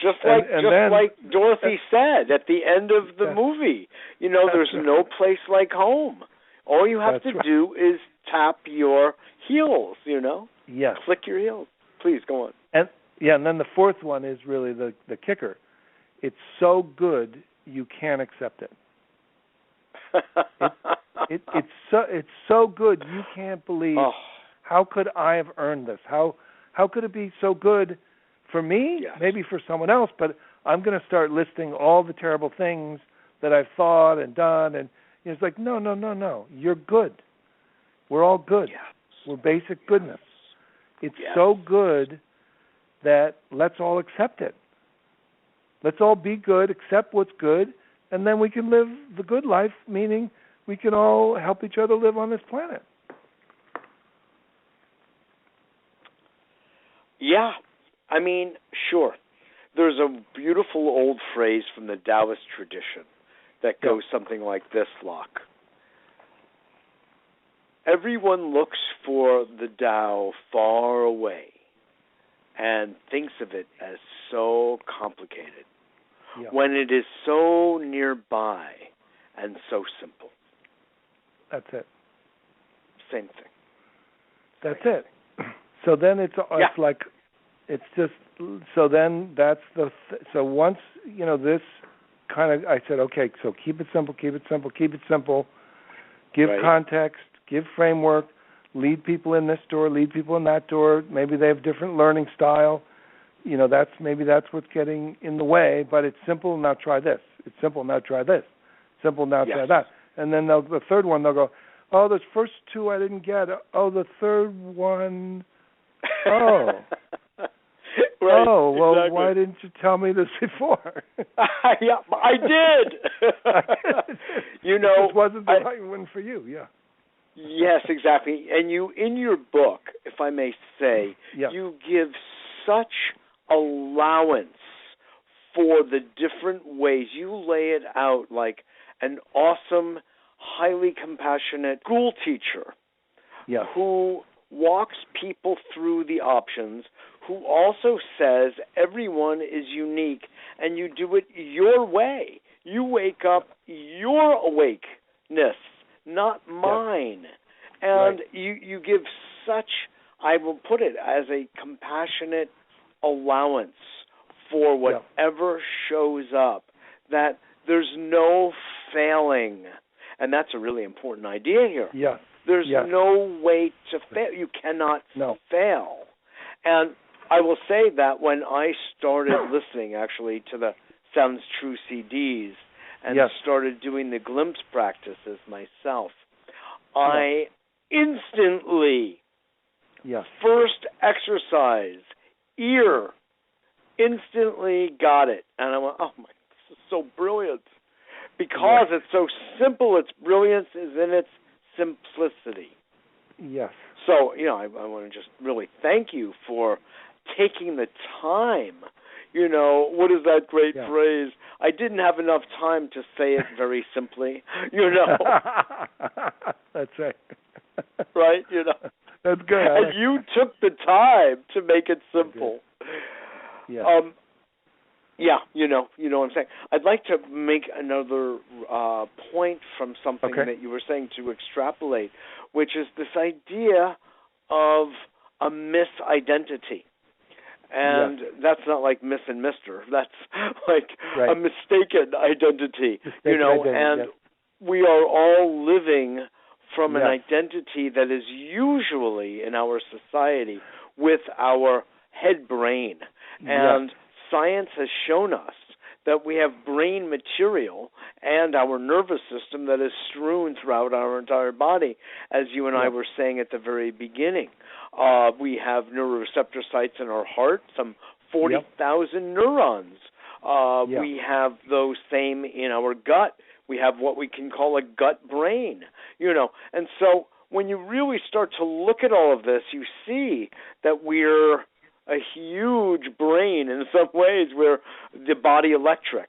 Just like Dorothy said at the end of the movie, there's no place like home. All you have to do is tap your heels, Yes. Click your heels. Please, go on. And then the fourth one is really the kicker. It's so good you can't accept it. It's so good you can't believe. How could I have earned this? How could it be so good for me? Yes. Maybe for someone else, but I'm going to start listing all the terrible things that I've thought and done, and it's like no. You're good. We're all good. Yes. We're basic goodness. It's so good that let's all accept it. Let's all be good, accept what's good, and then we can live the good life, meaning we can all help each other live on this planet. Yeah. I mean, sure. There's a beautiful old phrase from the Taoist tradition that goes something like this, Loch. Everyone looks for the Tao far away and thinks of it as so complicated, when it is so nearby and so simple. That's it. Same thing. That's it. So then it's like, it's just, so then that's so once, this kind of, I said, okay, so keep it simple, give context, give framework, lead people in this door, lead people in that door. Maybe they have different learning style. That's what's getting in the way, but it's simple, now try this. It's simple, now try this. Simple, now try that. And then the third one, they'll go, oh, those first two I didn't get. Oh, the third one, Right, well, exactly. Why didn't you tell me this before? Yeah, I did. This wasn't the right one for you, Yes, exactly. And you, in your book, if I may say, you give such allowance for the different ways. You lay it out like an awesome, highly compassionate school teacher who walks people through the options, who also says everyone is unique and you do it your way. You wake up your awakeness, not mine. And you give such, I will put it as a compassionate allowance for whatever shows up, that there's no failing. And that's a really important idea here. There's no way to fail. You cannot fail. And I will say that when I started listening, actually, to the Sounds True CDs and started doing the glimpse practices myself, I instantly, first exercise, ear, instantly got it. And I went, oh, my, this is so brilliant. Because it's so simple, its brilliance is in its simplicity. So, I want to just really thank you for taking the time, What is that great phrase? I didn't have enough time to say it very simply, That's right. Right? That's good. And you took the time to make it simple. Yeah. You know what I'm saying. I'd like to make another point from something that you were saying to extrapolate, which is this idea of a misidentity. And that's not like Miss and Mister. That's like a mistaken identity, and we are all living from an identity that is usually in our society with our head brain. And science has shown us that we have brain material and our nervous system that is strewn throughout our entire body, as you and I were saying at the very beginning. We have neuroreceptor sites in our heart, some 40,000 neurons. We have those same in our gut. We have what we can call a gut brain, And so when you really start to look at all of this, you see that we're a huge brain in some ways. We're the body electric.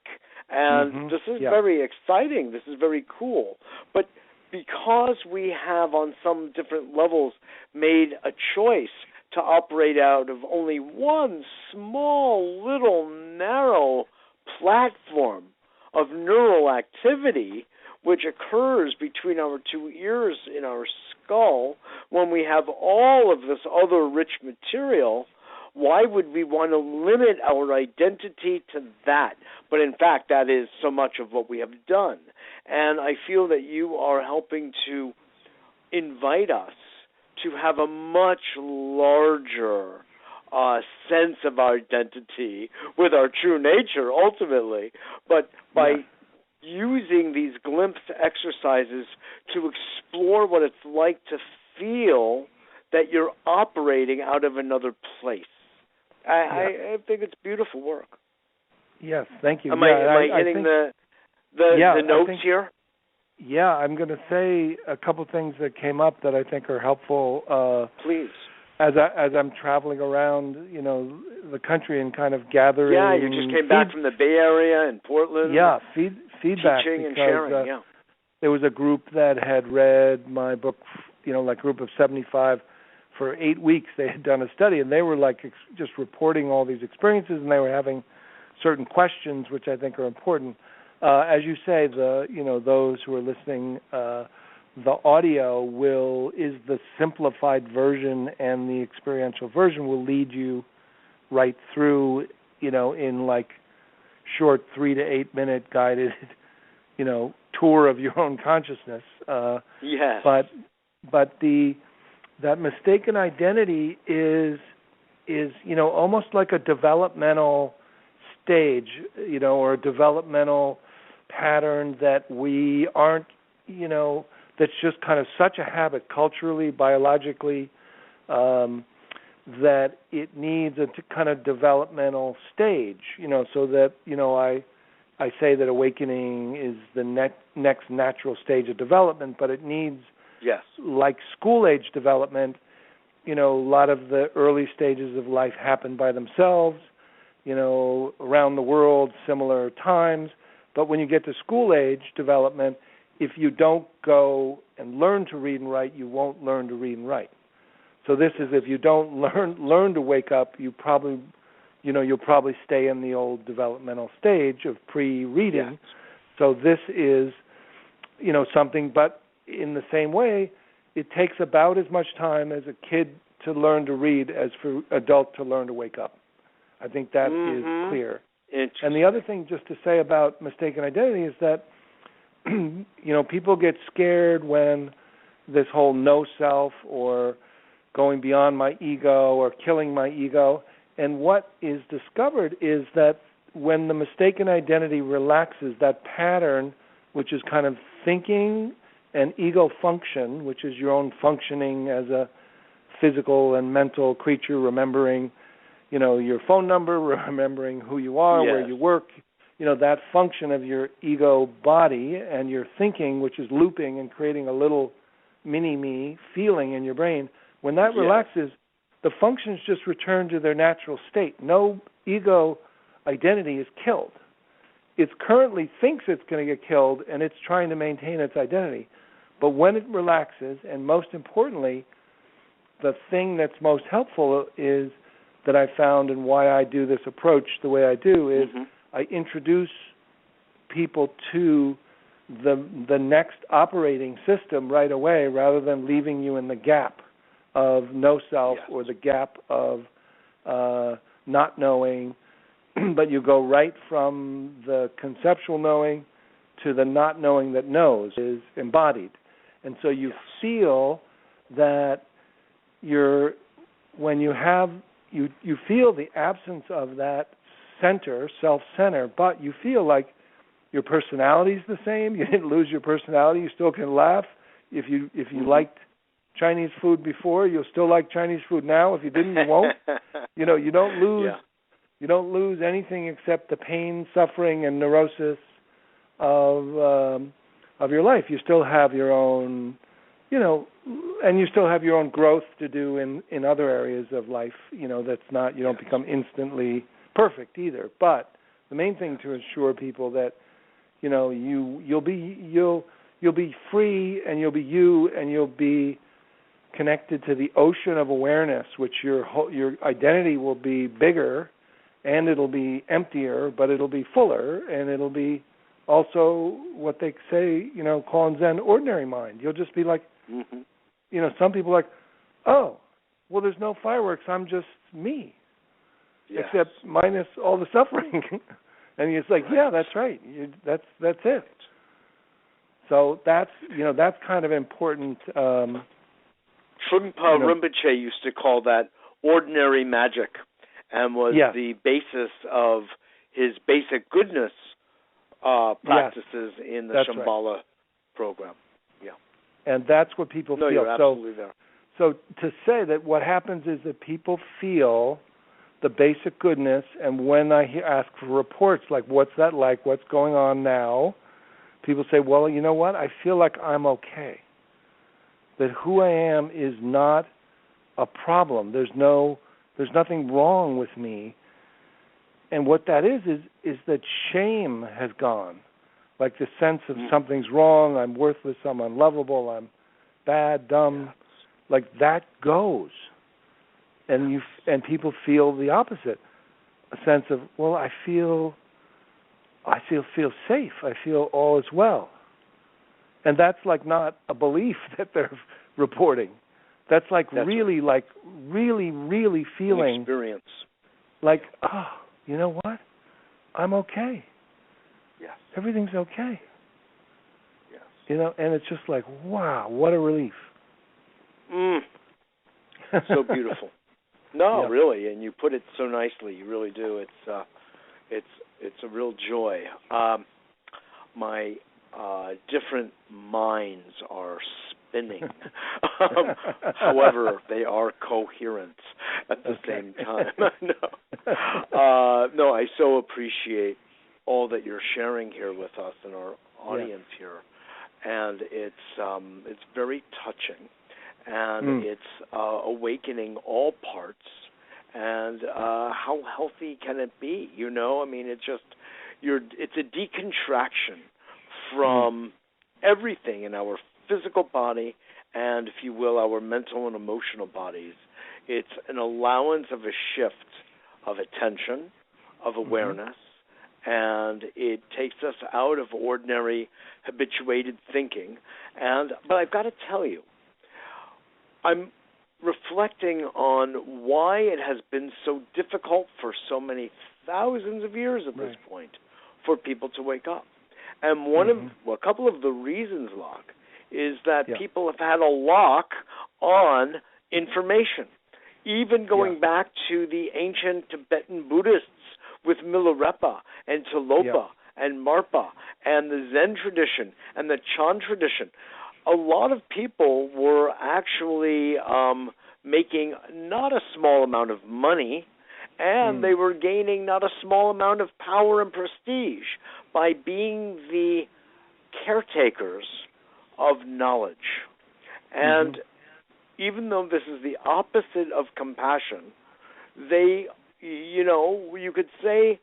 And this is very exciting. This is very cool. But because we have on some different levels made a choice to operate out of only one small little narrow platform of neural activity, which occurs between our two ears in our skull, when we have all of this other rich material, why would we want to limit our identity to that? But in fact, that is so much of what we have done. And I feel that you are helping to invite us to have a much larger sense of our identity with our true nature, ultimately. But by using these glimpse exercises to explore what it's like to feel that you're operating out of another place. I think it's beautiful work. Yes, thank you. Am I hitting the notes here? Yeah, I'm going to say a couple things that came up that I think are helpful. Please. As I'm traveling around, the country and kind of gathering. Yeah, you just came back from the Bay Area and Portland. Yeah, feedback. Teaching and sharing, there was a group that had read my book, like a group of 75. For 8 weeks, they had done a study, and they were just reporting all these experiences, and they were having certain questions, which I think are important. As you say, those who are listening, the audio is the simplified version, and the experiential version will lead you right through, in short 3 to 8 minute guided, tour of your own consciousness. Yes. But that mistaken identity is almost like a developmental stage, or a developmental pattern that we aren't, that's just kind of such a habit culturally, biologically, that it needs a kind of developmental stage, so that, I say that awakening is the next natural stage of development, but it needs, like school-age development, a lot of the early stages of life happen by themselves, around the world, similar times. But when you get to school-age development, if you don't go and learn to read and write, you won't learn to read and write. So this is, if you don't learn to wake up, you'll probably stay in the old developmental stage of pre-reading. Yes. So this is, something, but in the same way, it takes about as much time as a kid to learn to read as for adult to learn to wake up. I think that is clear. And the other thing just to say about mistaken identity is that, people get scared when this whole no self or going beyond my ego or killing my ego. And what is discovered is that when the mistaken identity relaxes, that pattern, which is kind of thinking and ego function, which is your own functioning as a physical and mental creature, remembering, your phone number, remembering who you are, where you work, that function of your ego body, and your thinking, which is looping and creating a little mini-me feeling in your brain, when that relaxes, the functions just return to their natural state. No ego identity is killed. It currently thinks it's going to get killed, and it's trying to maintain its identity. But when it relaxes, and most importantly, the thing that's most helpful is that I found, and why I do this approach the way I do, is I introduce people to the next operating system right away, rather than leaving you in the gap of no self or the gap of not knowing. But you go right from the conceptual knowing to the not knowing that knows, is embodied. And so you feel that when you have, you feel the absence of that center, self-center, but you feel like your personality's the same. You didn't lose your personality. You still can laugh. If you liked Chinese food before, you'll still like Chinese food now. If you didn't, you won't. You don't lose. Yeah. You don't lose anything except the pain, suffering, and neurosis of your life. You still have your own, and you still have your own growth to do in other areas of life. That's not, you don't become instantly perfect either. But the main thing to assure people that you'll be free, and you'll be you, and you'll be connected to the ocean of awareness, which your identity will be bigger. And it'll be emptier, but it'll be fuller, and it'll be also what they say, call in Zen ordinary mind. You'll just be like, some people are like, oh, well, there's no fireworks. I'm just me, except minus all the suffering. And it's like, yeah, that's right. That's it. So that's kind of important. Trungpa Rinpoche used to call that ordinary magic, and was the basis of his basic goodness practices in the Shambhala program. Yeah. And that's what people feel. You're absolutely there. So to say that what happens is that people feel the basic goodness, and when I ask for reports, like what's that like, what's going on now, people say, well, you know what, I feel like I'm okay. That who I am is not a problem. There's nothing wrong with me. And what that is that shame has gone. Like the sense of something's wrong, I'm worthless, I'm unlovable, I'm bad, dumb. Like that goes. And people feel the opposite. A sense of, well, I feel safe. I feel all is well. And that's like not a belief that they're reporting. That's really feeling experience. Like, oh, you know what? I'm okay. Yes. Everything's okay. Yes. And it's just like, wow, what a relief. So beautiful. No, really, and you put it so nicely. You really do. It's a real joy. My different minds are spinning. However, they are coherent at the same time. No, I so appreciate all that you're sharing here with us and our audience here, and it's very touching, and it's awakening all parts. And how healthy can it be? It's a decontraction from everything in our physical body and, if you will, our mental and emotional bodies. It's an allowance of a shift of attention, of awareness, and it takes us out of ordinary habituated thinking. But I've got to tell you, I'm reflecting on why it has been so difficult for so many thousands of years at this point for people to wake up. And a couple of the reasons, Loch, is that people have had a lock on information, even going back to the ancient Tibetan Buddhists with Milarepa and Tilopa and Marpa and the Zen tradition and the Chan tradition. A lot of people were actually making not a small amount of money, and they were gaining not a small amount of power and prestige by being the caretakers of knowledge. And even though this is the opposite of compassion, they, you could say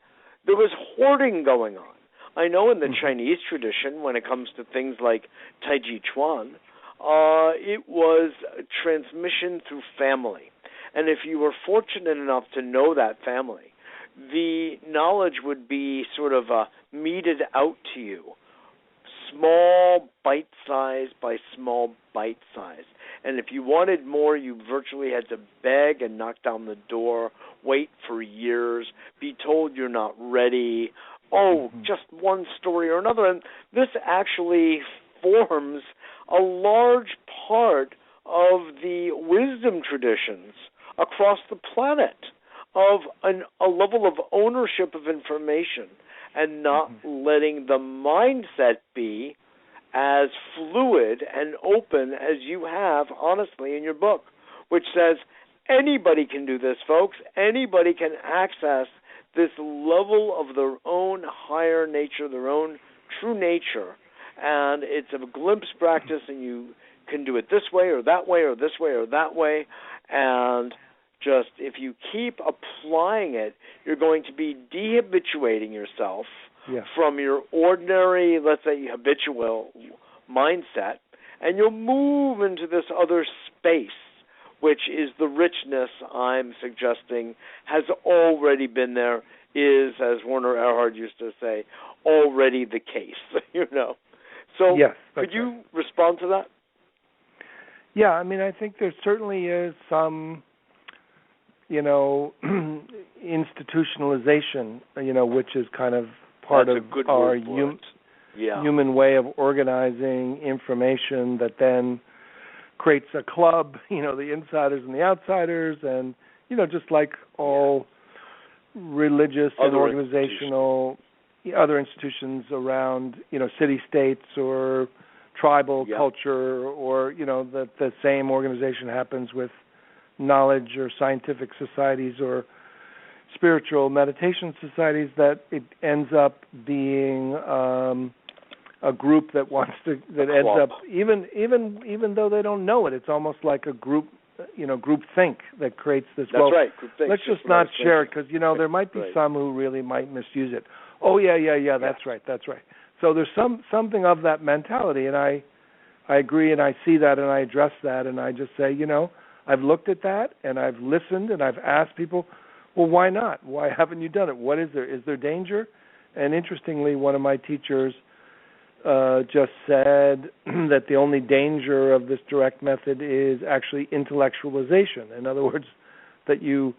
there was hoarding going on. I know in the Chinese tradition, when it comes to things like Tai Chi Chuan, it was transmission through family. And if you were fortunate enough to know that family, the knowledge would be sort of meted out to you, small bite size by small bite size. And if you wanted more, you virtually had to beg and knock down the door, wait for years, be told you're not ready, just one story or another. And this actually forms a large part of the wisdom traditions across the planet of a level of ownership of information and not letting the mindset be as fluid and open as you have, honestly, in your book, which says anybody can do this, folks. Anybody can access this level of their own higher nature, their own true nature, and it's a glimpse practice, and you can do it this way or that way or this way or that way, and just if you keep applying it, you're going to be dehabituating yourself from your ordinary, let's say, habitual mindset, and you'll move into this other space, which is the richness I'm suggesting has already been there, is, as Werner Erhard used to say, already the case, So could you respond to that? Yeah, I mean, I think there certainly is some, institutionalization, which is kind of part of our human way of organizing information that then creates a club, the insiders and the outsiders, and, just like all religious and organizational other institutions around, city-states or tribal culture, or, that the same organization happens with knowledge or scientific societies or spiritual meditation societies, that it ends up being a group that ends up, even though they don't know it, it's almost like a group think that creates this. That's right. Group think. Let's just not share it, because there might be some who really might misuse it. Oh yeah. That's right. So there's something of that mentality, and I agree, and I see that, and I address that, and I just say, I've looked at that, and I've listened, and I've asked people, well, why not? Why haven't you done it? What is there? Is there danger? And interestingly, one of my teachers just said that the only danger of this direct method is actually intellectualization. In other words, that you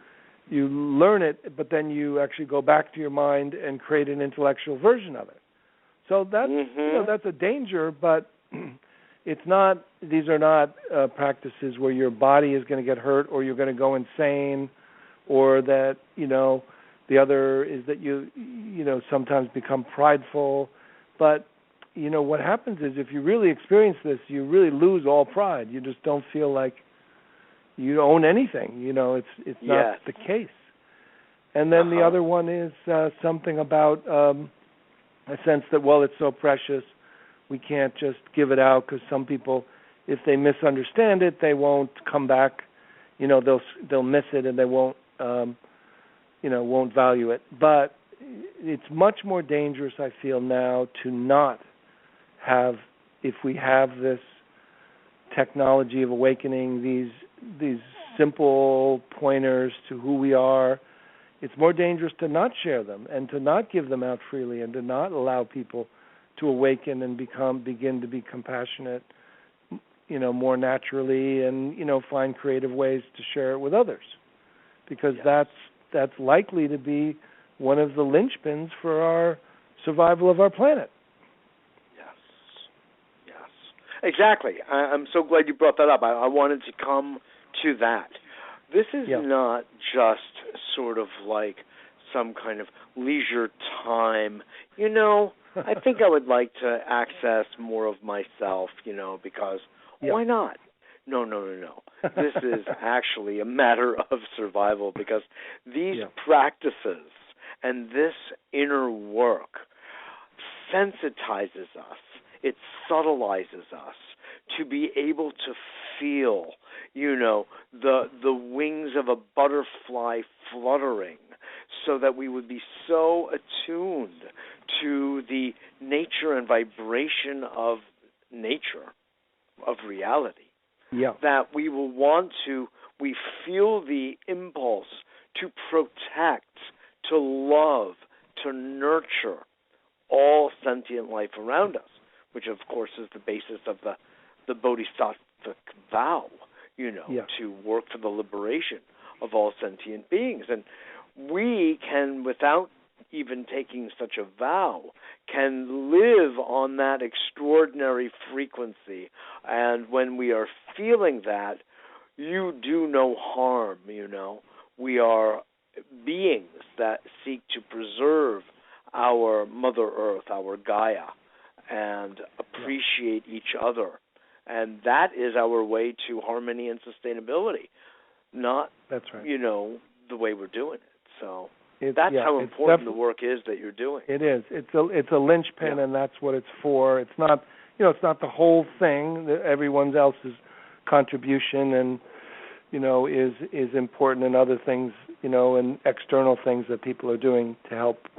learn it, but then you actually go back to your mind and create an intellectual version of it. So that's that's a danger, but it's not. These are not practices where your body is going to get hurt or you're going to go insane, or that the other is that you sometimes become prideful. But what happens is, if you really experience this, you really lose all pride. You just don't feel like you own anything. It's not the case. And then the other one is something about a sense that, well, it's so precious, we can't just give it out, because some people, if they misunderstand it, they won't come back. They'll miss it, and they won't value it. But it's much more dangerous, I feel now, to not have, if we have this technology of awakening, these simple pointers to who we are. It's more dangerous to not share them and to not give them out freely and to not allow people to awaken and begin to be compassionate, more naturally, and find creative ways to share it with others, because that's likely to be one of the linchpins for our survival of our planet. Yes, exactly. I'm so glad you brought that up. I wanted to come to that. This is not just sort of like some kind of leisure time. I think I would like to access more of myself, because why not? No. This is actually a matter of survival, because these practices and this inner work sensitizes us. It subtilizes us to be able to feel, the wings of a butterfly fluttering, so that we would be so attuned to the nature and vibration of nature, of reality, that we will we feel the impulse to protect, to love, to nurture all sentient life around us, which of course is the basis of the bodhisattvic vow, to work for the liberation of all sentient beings. And we can, without even taking such a vow, can live on that extraordinary frequency. And when we are feeling that, you do no harm, We are beings that seek to preserve our Mother Earth, our Gaia, and appreciate each other. And that is our way to harmony and sustainability, not, that's right. The way we're doing it. So that's how important the work is that you're doing. It is. It's a linchpin, and that's what it's for. It's not, it's not the whole thing. Everyone else's contribution and, is important, and other things, and external things that people are doing to help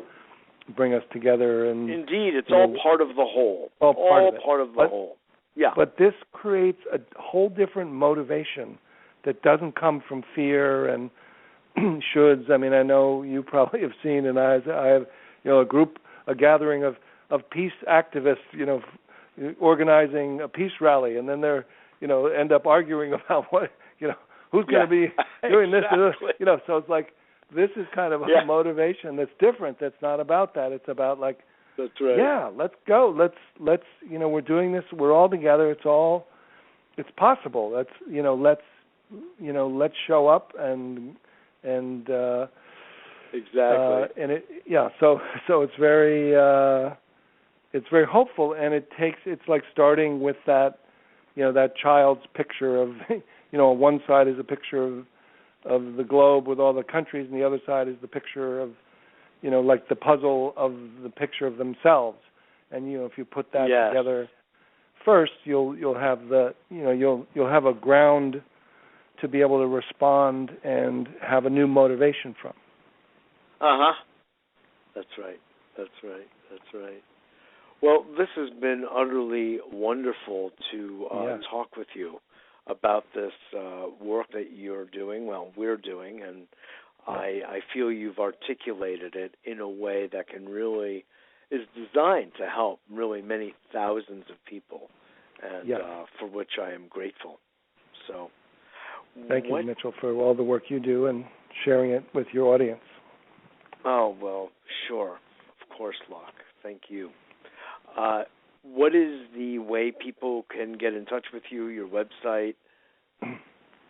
bring us together. And indeed, it's all part of the whole. All part of the whole. Yeah. But this creates a whole different motivation that doesn't come from fear and shoulds. I mean, I know you probably have seen, and I have, a gathering of peace activists, organizing a peace rally, and then they're, end up arguing about what, who's going to be doing exactly. this, so it's like, this is kind of a motivation that's different. That's not about that. It's about like, that's right. Yeah, let's go. Let's we're doing this. We're all together. It's possible. Let's show up and exactly. And so it's very hopeful, and it's like starting with that, that child's picture of, on one side is a picture of the globe with all the countries, and the other side is the picture of, like the puzzle of the picture of themselves. And if you put that together first, you'll have you'll have a ground to be able to respond and have a new motivation from. That's right. Well, this has been utterly wonderful to talk with you about this work that you're doing, we're doing, and I feel you've articulated it in a way that is designed to help really many thousands of people, and for which I am grateful. So, thank you, Mitchell, for all the work you do and sharing it with your audience. Oh, well, sure. Of course, Loch. Thank you. What is the way people can get in touch with you, your website?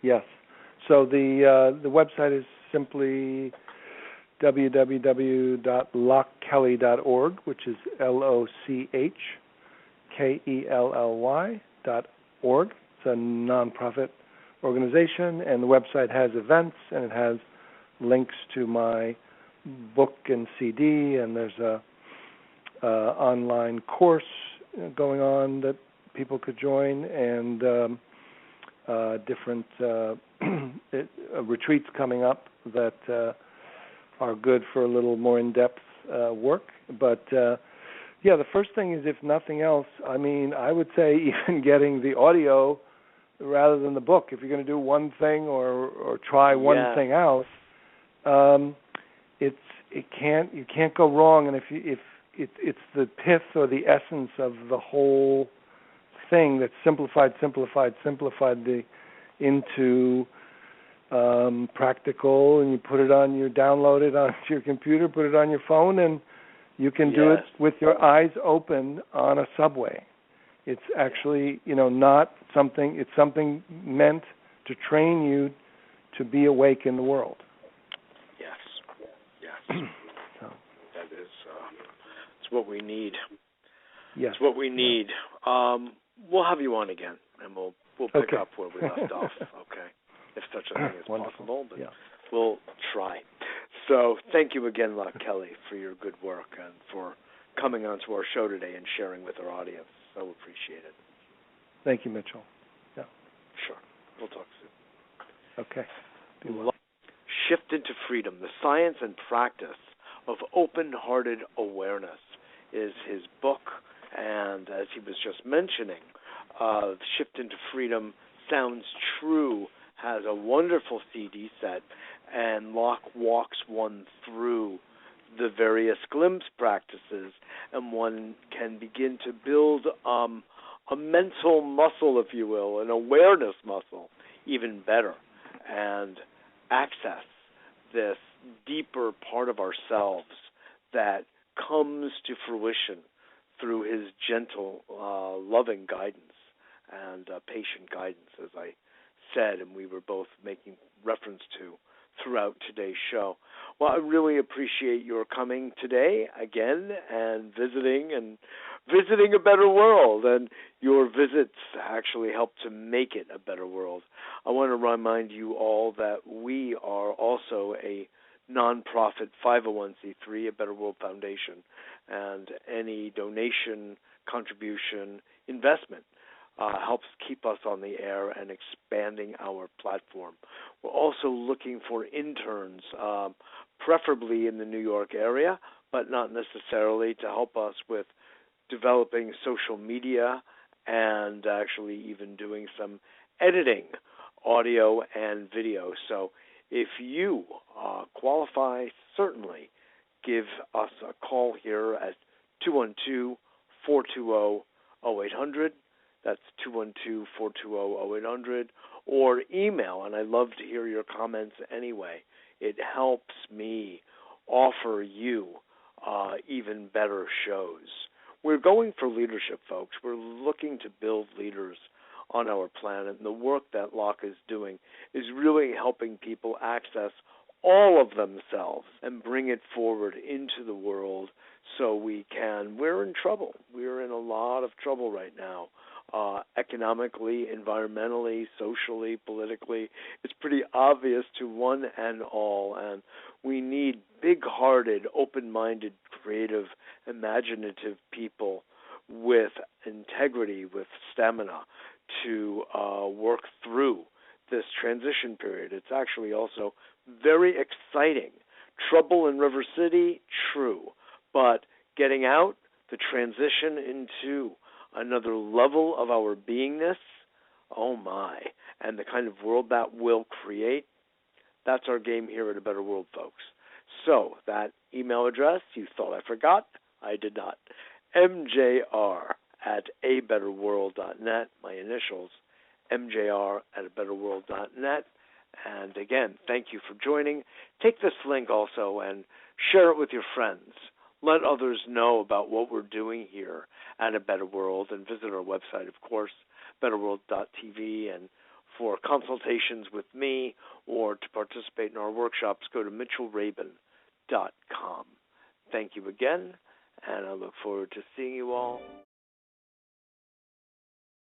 Yes. So the website is simply www.lochkelly.org, which is LOCHKELLY.org. It's a nonprofit organization, and the website has events, and it has links to my book and CD, and there's a online course going on that people could join, and different retreats coming up that are good for a little more in-depth work. But the first thing is, if nothing else, I would say even getting the audio rather than the book. If you're going to do one thing or try one thing out, you can't go wrong. And if it's the pith or the essence of the whole thing that's simplified into practical, and you download it onto your computer, put it on your phone, and you can do it with your eyes open on a subway. It's actually, not something, it's something meant to train you to be awake in the world. Yes. So. That is, it's what we need. Yes. It's what we need. We'll have you on again, and we'll pick up where we left off, okay? If such a thing is possible, but we'll try. So thank you again, Loch Kelly, for your good work and for coming onto our show today and sharing with our audience. So appreciate it. Thank you, Mitchell. Yeah. Sure. We'll talk soon. Okay. Loch Shift into Freedom, the Science and Practice of Open-Hearted Awareness is his book. And as he was just mentioning, Shift into Freedom Sounds True has a wonderful CD set, and Loch walks one through the various glimpse practices, and one can begin to build a mental muscle, if you will, an awareness muscle, even better, and access this deeper part of ourselves that comes to fruition through his gentle, loving guidance and patient guidance, as I said, and we were both making reference to throughout today's show. Well, I really appreciate your coming today again and visiting a better world, and your visits actually help to make it a better world. I want to remind you all that we are also a nonprofit 501c3, a Better World Foundation, and any donation, contribution, investment helps keep us on the air and expanding our platform. We're also looking for interns, preferably in the New York area, but not necessarily, to help us with developing social media and actually even doing some editing, audio and video. So if you qualify, certainly give us a call here at 212-420-0800. That's 212-420-0800. Or email, and I love to hear your comments anyway. It helps me offer you even better shows. We're going for leadership, folks. We're looking to build leaders on our planet, and the work that Loch is doing is really helping people access all of themselves and bring it forward into the world so we're in trouble. We're in a lot of trouble right now, economically, environmentally, socially, politically. It's pretty obvious to one and all, and we need big-hearted, open-minded, creative, imaginative people with integrity, with stamina to work through this transition period. It's actually also very exciting. Trouble in River City, true, but getting out, the transition into another level of our beingness, oh my, and the kind of world that will create, that's our game here at A Better World, folks. So that email address, you thought I forgot, I did not. mjr@abetterworld.net, my initials, mjr@abetterworld.net. And again, thank you for joining. Take this link also and share it with your friends. Let others know about what we're doing here at A Better World, and visit our website, of course, betterworld.tv. And for consultations with me or to participate in our workshops, go to mitchellrabin.com. Thank you again, and I look forward to seeing you all